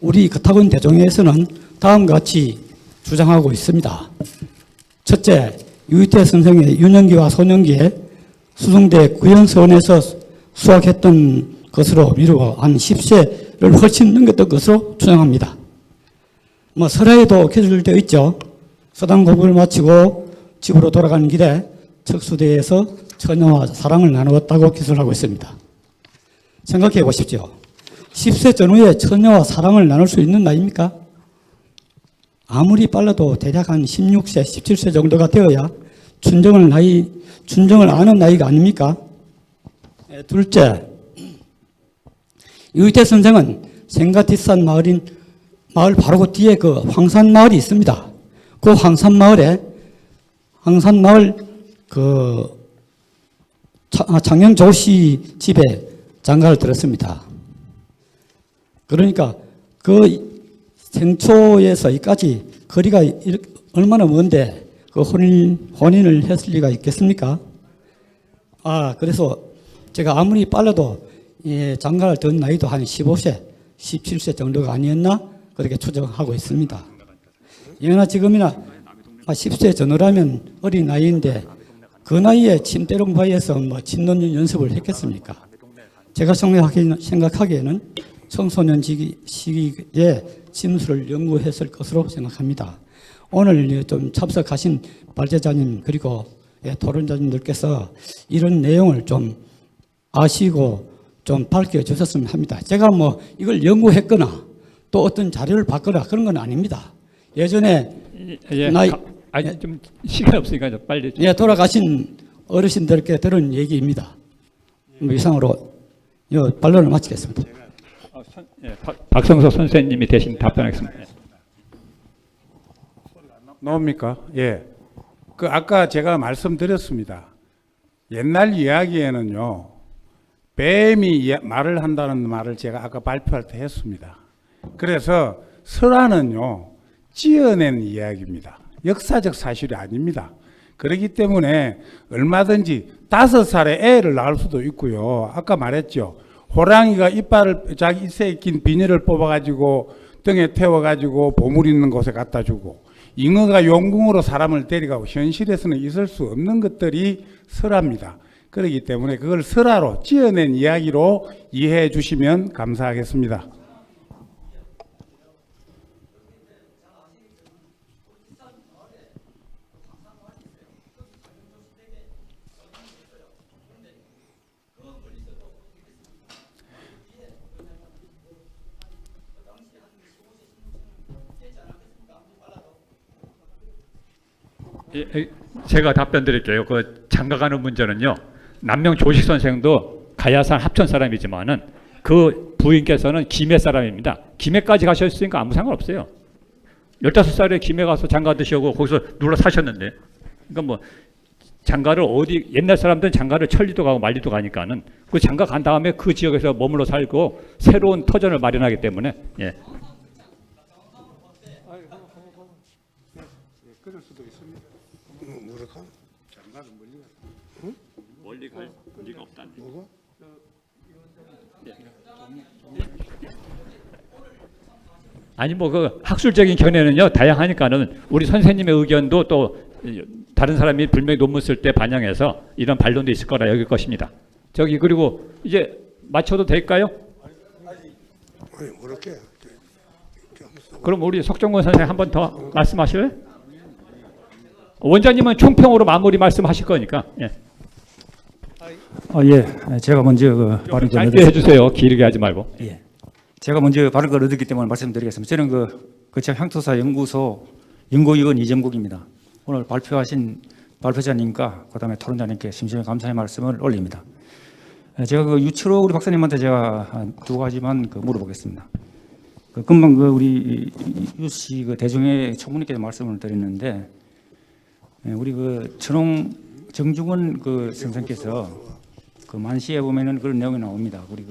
우리 거타군 대종회에서는 다음과 같이 주장하고 있습니다. 첫째, 유이태 선생의 유년기와 소년기에 수성대 구현서원에서 수학했던 것으로 미루어 한 10세를 훨씬 넘겼던 것으로 추정합니다. 설화에도 기술되어 있죠. 서당 공부를 마치고 집으로 돌아가는 길에 척수대에서 처녀와 사랑을 나누었다고 기술하고 있습니다. 생각해 보십시오. 10세 전후에 처녀와 사랑을 나눌 수 있는 나이입니까? 아무리 빨라도 대략 한 16세, 17세 정도가 되어야 춘정을 아는 나이가 아닙니까? 둘째, 유이태 선생은 생가 뒷산 마을 바로 그 뒤에 황산마을이 있습니다. 그 황산마을 장영조 씨 집에 장가를 들었습니다. 그러니까 생초에서 여기까지 거리가 얼마나 먼데 혼인을 했을 리가 있겠습니까? 그래서 제가 아무리 빨라도 장가를 든 나이도 한 15세, 17세 정도가 아니었나 그렇게 추정하고 있습니다. 예나 지금이나 10세 전후라면 어린 나이인데 그 나이에 침대롱바위에서 침논 연습을 했겠습니까? 제가 생각하기에는 청소년 시기에 침수를 연구했을 것으로 생각합니다. 오늘 좀 참석하신 발제자님 그리고 토론자님들께서 이런 내용을 좀 아시고 좀 밝혀주셨으면 합니다. 제가 뭐 이걸 연구했거나 또 어떤 자료를 봤거나 그런 건 아닙니다. 예전에 아니 좀 시간 없으니까 좀 빨리. 예, 돌아가신 어르신들께 들은 얘기입니다. 뭐 이상으로 반론을 마치겠습니다. 박성석 선생님이 대신 답변하겠습니다. 나옵니까? 예. 그 아까 제가 말씀드렸습니다. 옛날 이야기에는요, 뱀이 말을 한다는 말을 제가 아까 발표할 때 했습니다. 그래서 설화는요, 찌어낸 이야기입니다. 역사적 사실이 아닙니다. 그렇기 때문에 얼마든지 5살에 애를 낳을 수도 있고요. 아까 말했죠. 호랑이가 이빨을 자기 입새에 낀 비닐을 뽑아가지고 등에 태워가지고 보물 있는 곳에 갖다 주고, 잉어가 용궁으로 사람을 데려가고, 현실에서는 있을 수 없는 것들이 설화입니다. 그렇기 때문에 그걸 설화로 찌어낸 이야기로 이해해 주시면 감사하겠습니다. 제가 답변 드릴게요. 그 장가가는 문제는요, 남명 조식 선생도 가야산 합천 사람이지만은 그 부인께서는 김해 사람입니다. 김해까지 가셨으니까 아무 상관없어요. 15살에 김해 가서 장가 드시고 거기서 눌러 사셨는데, 그러니까 뭐 장가를 어디, 옛날 사람들은 장가를 천리도 가고 만리도 가니까는 그 장가 간 다음에 그 지역에서 머물러 살고 새로운 터전을 마련하기 때문에. 예. 그럴 수도 있습니다. 뭐랄까? 장가는 멀리 갔다. 응? 멀리 갈 리가 없다는. 뭐가? 아니 뭐 그 학술적인 견해는요 다양하니까는 우리 선생님의 의견도 또 다른 사람이 분명히 논문 쓸 때 반영해서 이런 반론도 있을 거라 여길 것입니다. 저기 그리고 이제 마쳐도 될까요? 아니 뭐랄게? 그럼 우리 석정권 선생 한 번 더 말씀하실래요? 원장님은 총평으로 마무리 말씀하실 거니까. 예. 예. 제가 먼저 발언 좀 짧게 해주세요. 길게 하지 말고. 예. 제가 먼저 발언을 얻었기 때문에 말씀드리겠습니다. 저는 거창 향토사 연구소 연구위원 이정국입니다. 오늘 발표하신 발표자님과 그다음에 토론자님께 심심히 감사의 말씀을 올립니다. 제가 유철호 우리 박사님한테 제가 두 가지만 물어보겠습니다. 금방 우리 유씨 대중의 총무님께서 말씀을 드렸는데, 우리 정중원 선생께서 만시에 보면은 그런 내용이 나옵니다. 우리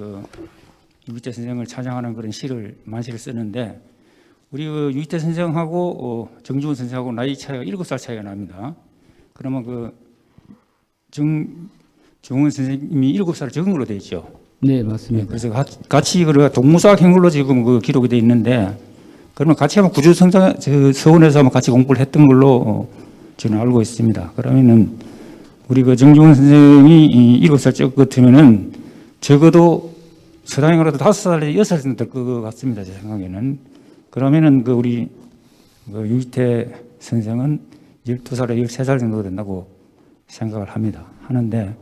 유희태 선생을 찬양하는 그런 만시를 쓰는데, 우리 유희태 선생하고 정중원 선생하고 나이 차이가 7살 차이가 납니다. 그러면 정중원 선생님이 7살 적은 걸로 되어 있죠. 네, 맞습니다. 그래서 같이 동무수학 행렬로 지금 기록이 되어 있는데, 그러면 같이 한번 서원에서 같이 공부를 했던 걸로 저는 알고 있습니다. 그러면은 우리 정중원 선생이 7살 적 같으면은 적어도 서당행으로도 5살에 6살 될 것 같습니다. 제 생각에는. 그러면은 우리 유희태 선생은 12살에 13살 정도 된다고 생각을 하는데,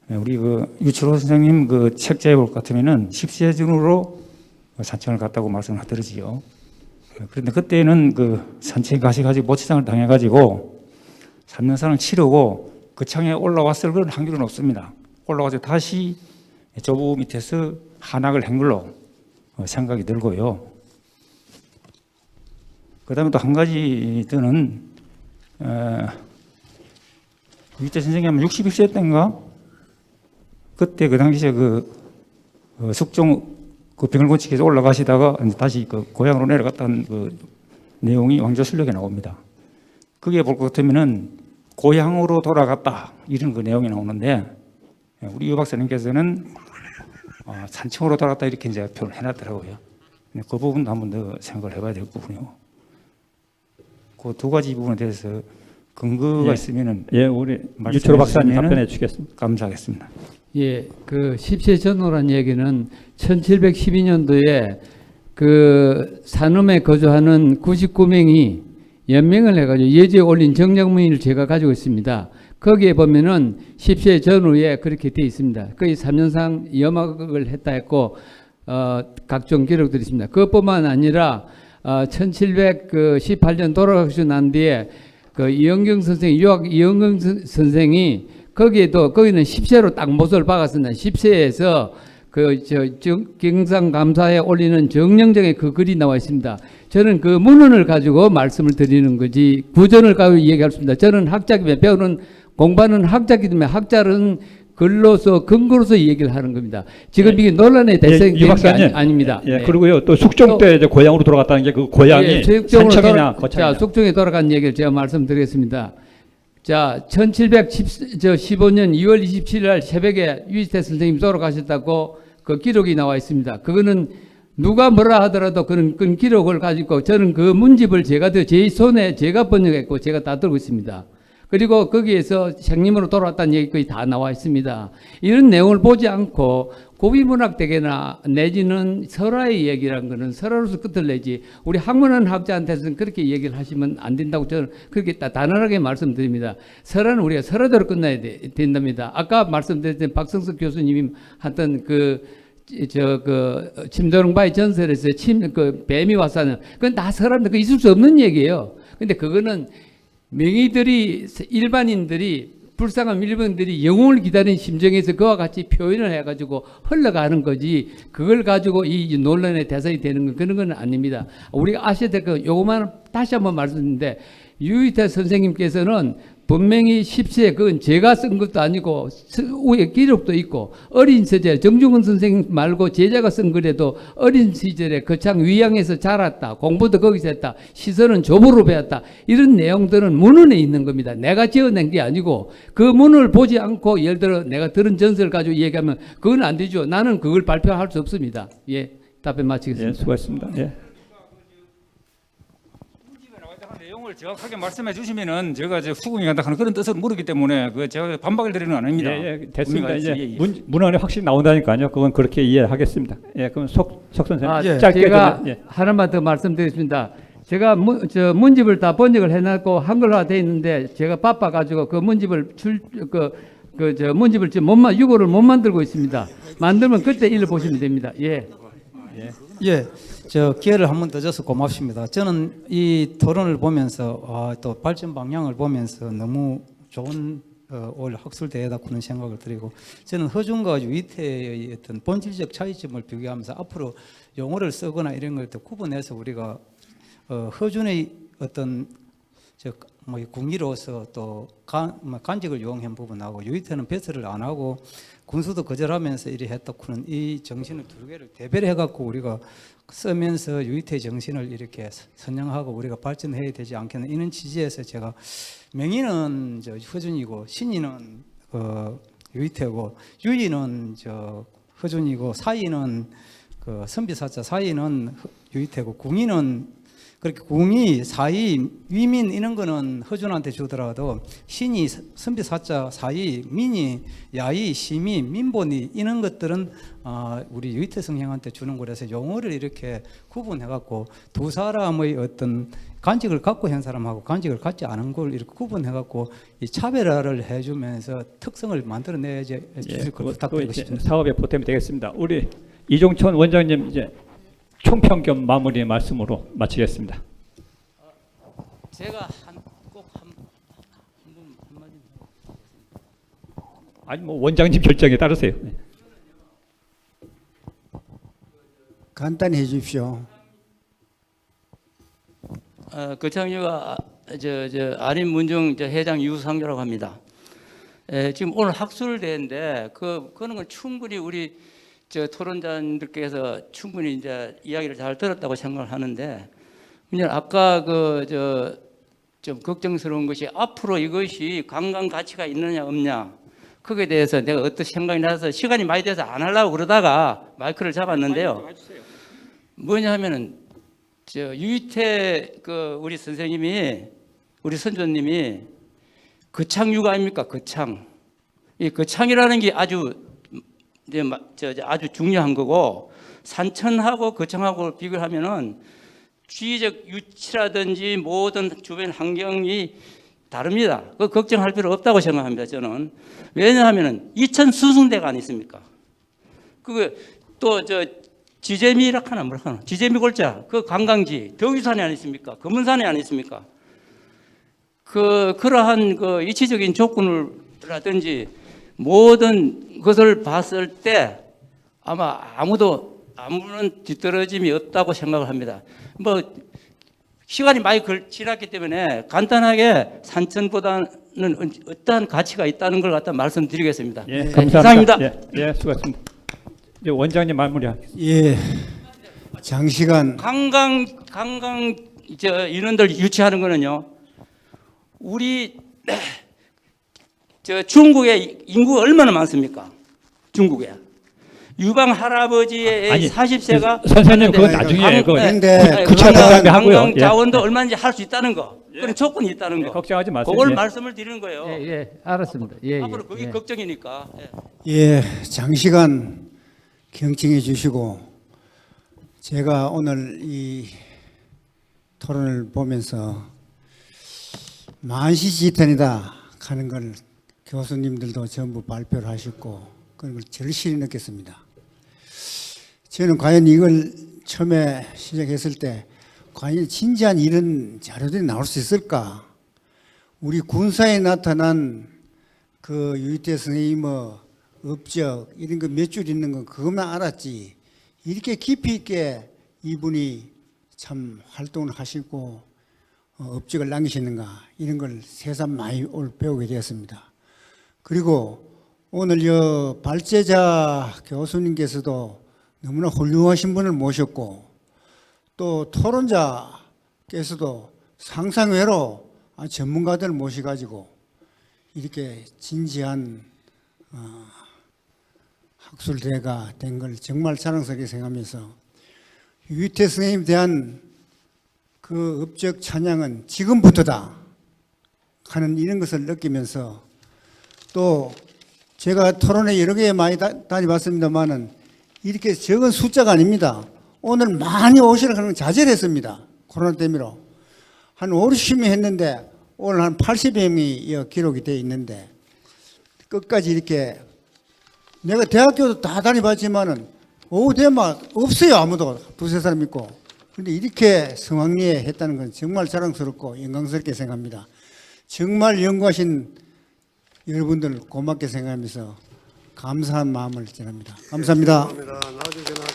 우리 유철호 선생님 책자에 볼 것 같으면은 10세 전후로 산청을 갔다고 말씀을 드리지요. 그런데 그때는 산청에 가셔가지고 모치상을 당해가지고 3년산을 치르고 창에 올라왔을 그런 확률은 없습니다. 올라와서 다시 조부 밑에서 한학을 한 걸로 생각이 들고요. 그 다음에 또 한 가지 더는 유희태 선생님이 아마 61세 때인가? 그때 그 당시에 숙종 병을 고치기 위해서 올라가시다가 다시 고향으로 내려갔다는 내용이 왕조술력에 나옵니다. 그게 볼 것 같으면은 고향으로 돌아갔다 이런 내용이 나오는데, 우리 유 박사님께서는 산청으로 돌아갔다 이렇게 이제 표현을 해놨더라고요. 그 부분도 한번 더 생각을 해봐야 될 부분이요. 그 두 가지 부분에 대해서 근거가 있으면은 우리 유철호 박사님 답변해 주시겠습니다. 감사하겠습니다. 예, 10세 전후란 얘기는 1712년도에 산음에 거주하는 99명이 연맹을 해가지고 예지에 올린 정략문의를 제가 가지고 있습니다. 거기에 보면은 10세 전후에 그렇게 되어 있습니다. 거의 3년상 염악을 했다 했고 각종 기록들이 있습니다. 그것뿐만 아니라 1718년 돌아가시고 난 뒤에 그 이영경 선생, 유학 이영경 선생이 거기는 10세로 딱 못을 박았습니다. 10세에서 경상감사에 올리는 정령정에 그 글이 나와 있습니다. 저는 그 문헌을 가지고 말씀을 드리는 거지 구전을 가지고 얘기할 수 있습니다. 저는 학자이면 배우는 공부하는 학자이기 때문에 학자는 글로서 근거로서 얘기를 하는 겁니다. 지금 이게 논란의 대상이 되는 게 아닙니다. 예, 그리고요 또 숙종 때 이제 고향으로 돌아갔다는 게 그 고향이 산청이냐 거창이냐. 자, 숙종에 돌아간 얘기를 제가 말씀드리겠습니다. 자, 1715년 2월 27일 날 새벽에 유희태 선생님이 돌아가셨다고 그 기록이 나와 있습니다. 그거는 누가 뭐라 하더라도 그런 기록을 가지고 저는 그 문집을 제 손에 제가 번역했고 제가 다 들고 있습니다. 그리고 거기에서 생님으로 돌아왔다는 얘기 거의 다 나와 있습니다. 이런 내용을 보지 않고 고비문학대계나 내지는 설화의 얘기라는 것은 설화로서 끝을 내지 우리 학문하는 학자한테서는 그렇게 얘기를 하시면 안 된다고 저는 그렇게 단언하게 말씀드립니다. 설화는 우리가 설화대로 끝나야 된답니다. 아까 말씀드렸던 박성석 교수님이 했던 침도령바위 전설에서 뱀이 왔다는 그건 다 설화인데 그 있을 수 없는 얘기예요. 근데 그거는 명의들이 일반인들이 불쌍한 일반인들이 영웅을 기다리는 심정에서 그와 같이 표현을 해가지고 흘러가는 거지 그걸 가지고 이 논란의 대상이 되는 건 그런 건 아닙니다. 우리가 아셔야 될 거 요거만 다시 한번 말씀드리는데 유희태 선생님께서는 분명히 10세 그건 제가 쓴 것도 아니고 위에 기록도 있고 어린 시절 정중훈 선생님 말고 제자가 쓴 글에도 어린 시절에 거창 위양에서 자랐다. 공부도 거기서 했다. 시설은 조부로 배웠다. 이런 내용들은 문헌에 있는 겁니다. 내가 지어낸 게 아니고 그 문헌을 보지 않고 예를 들어 내가 들은 전설을 가지고 얘기하면 그건 안 되죠. 나는 그걸 발표할 수 없습니다. 예, 답변 마치겠습니다. 예, 수고하셨습니다. 예. 내용을 정확하게 말씀해 주시면은 제가 이제 수긍이 간다 하는 그런 뜻을 모르기 때문에 그 제가 반박을 드리는 건 아닙니다. 예, 됐습니다. 이제 예. 문헌에 확실히 나온다니까요. 그건 그렇게 이해하겠습니다. 예, 그럼 석 선생님 짧게 제가 하나만 더 말씀드리겠습니다. 제가 문집을 다 번역을 해놨고 한글화 돼 있는데 제가 바빠가지고 그 문집을 문집을 지금 유고를 못 만들고 있습니다. 만들면 그때 읽어보시면 됩니다. 예. 예. 저 기회를 한 번 더 줘서 고맙습니다. 저는 이 토론을 보면서 또 발전 방향을 보면서 너무 좋은 올 학술 대회다 그런 생각을 드리고 저는 허준과 유희태의 어떤 본질적 차이점을 비교하면서 앞으로 용어를 쓰거나 이런 걸 또 구분해서 우리가 허준의 어떤 궁리로서 또 간직을 이용한 부분하고 유희태는 배설을 안 하고 군수도 거절하면서 이리 했다고는 이 정신을 두 개를 대별해 갖고 우리가 쓰면서 유희태 정신을 이렇게 선양하고 우리가 발전해야 되지 않겠나 이런 취지에서 제가 명의는 허준이고 신의는 유희태고 유의는 허준이고 사이는 선비사자 사이는 유희태고 궁의는 그렇게 궁이, 사이, 위민 이런 거는 허준한테 주더라도 신이, 선비사자, 사이, 민이, 야이, 심이, 민본이 이런 것들은 우리 유희태 선생한테 주는 거라서 용어를 이렇게 구분해갖고 두 사람의 어떤 간직을 갖고 한 사람하고 간직을 갖지 않은 걸 이렇게 구분해갖고 이 차별화를 해주면서 특성을 만들어내야 주실 걸 부탁드리고 싶습니다. 사업의 보탬이 되겠습니다. 우리 이종천 원장님 이제 총평 겸 마무리 말씀으로 마치겠습니다. 제가 꼭 한마디. 아니 뭐 원장님 결정에 따르세요. 네. 간단히 해주십시오. 거창유가 아린 문정 회장 유상조라고 합니다. 지금 오늘 학술대회인데 그런 걸 충분히 우리 토론자님들께서 충분히 이제 이야기를 잘 들었다고 생각을 하는데, 그냥 아까 좀 걱정스러운 것이 앞으로 이것이 관광 가치가 있느냐 없냐, 거기에 대해서 내가 어떤 생각이 나서 시간이 많이 돼서 안 하려고 그러다가 마이크를 잡았는데요. 뭐냐 하면은 유희태 우리 선생님이 우리 선조님이 거창유가 아닙니까? 거창. 이 거창이라는 게 아주 중요한 거고, 산천하고 거창하고 비교하면은 지리적 유치라든지 모든 주변 환경이 다릅니다. 그 걱정할 필요 없다고 생각합니다. 저는. 왜냐하면은 이천 수승대가 아니십니까? 그거 또 저 지재미라 하나 뭐라 하나? 지재미 골자 그 관광지 덕유산이 아니십니까? 금은산이 아니십니까? 그러한 그 이치적인 조건을라든지 모든 것을 봤을 때 아마 아무런 뒤떨어짐이 없다고 생각을 합니다. 뭐 시간이 많이 지났기 때문에 간단하게 산천보다는 어떠한 가치가 있다는 걸 갖다 말씀드리겠습니다. 예, 네, 감사합니다. 이상입니다. 예, 수고하셨습니다. 이제 원장님 마무리하겠습니다. 예, 장시간 관광 인원들 유치하는 거는요. 우리 중국의 인구가 얼마나 많습니까? 중국에. 유방 할아버지의 아니, 40세가 선생님 그건 나중에 관광 자원도 얼마인지 할 수 있다는 거. 그런 조건이 있다는 거. 걱정하지 마세요. 그걸 예. 말씀을 드리는 거예요. 알았습니다. 앞으로 그게 걱정이니까. 예, 장시간 경청해 주시고 제가 오늘 이 토론을 보면서 만시지탄이다 하는 걸 교수님들도 전부 발표를 하셨고 그런 걸 절실히 느꼈습니다. 저는 과연 이걸 처음에 시작했을 때 과연 진지한 이런 자료들이 나올 수 있을까? 우리 군사에 나타난 그 유희태 선생님의 업적 이런 거 몇 줄 있는 거 그것만 알았지 이렇게 깊이 있게 이분이 참 활동을 하시고 업적을 남기시는가 이런 걸 새삼 많이 오늘 배우게 되었습니다. 그리고 오늘 발제자 교수님께서도 너무나 훌륭하신 분을 모셨고 또 토론자께서도 상상외로 전문가들을 모셔가지고 이렇게 진지한 학술대회가 된 걸 정말 자랑스럽게 생각하면서 유희태 선생님에 대한 그 업적 찬양은 지금부터다 하는 이런 것을 느끼면서 또 제가 토론에 여러 개 많이 다녀봤습니다만은 이렇게 적은 숫자가 아닙니다. 오늘 많이 오시라고 하는 건 자제를 했습니다. 코로나 때문에. 한 50명 했는데 오늘 한 80명이 기록이 되어 있는데 끝까지 이렇게 내가 대학교도 다 다녀봤지만은 오후 되면 없어요. 아무도 두세 사람 있고. 그런데 이렇게 성황리에 했다는 건 정말 자랑스럽고 영광스럽게 생각합니다. 정말 연구하신 여러분들 고맙게 생각하면서 감사한 마음을 전합니다. 감사합니다. 감사합니다. 나와주세요.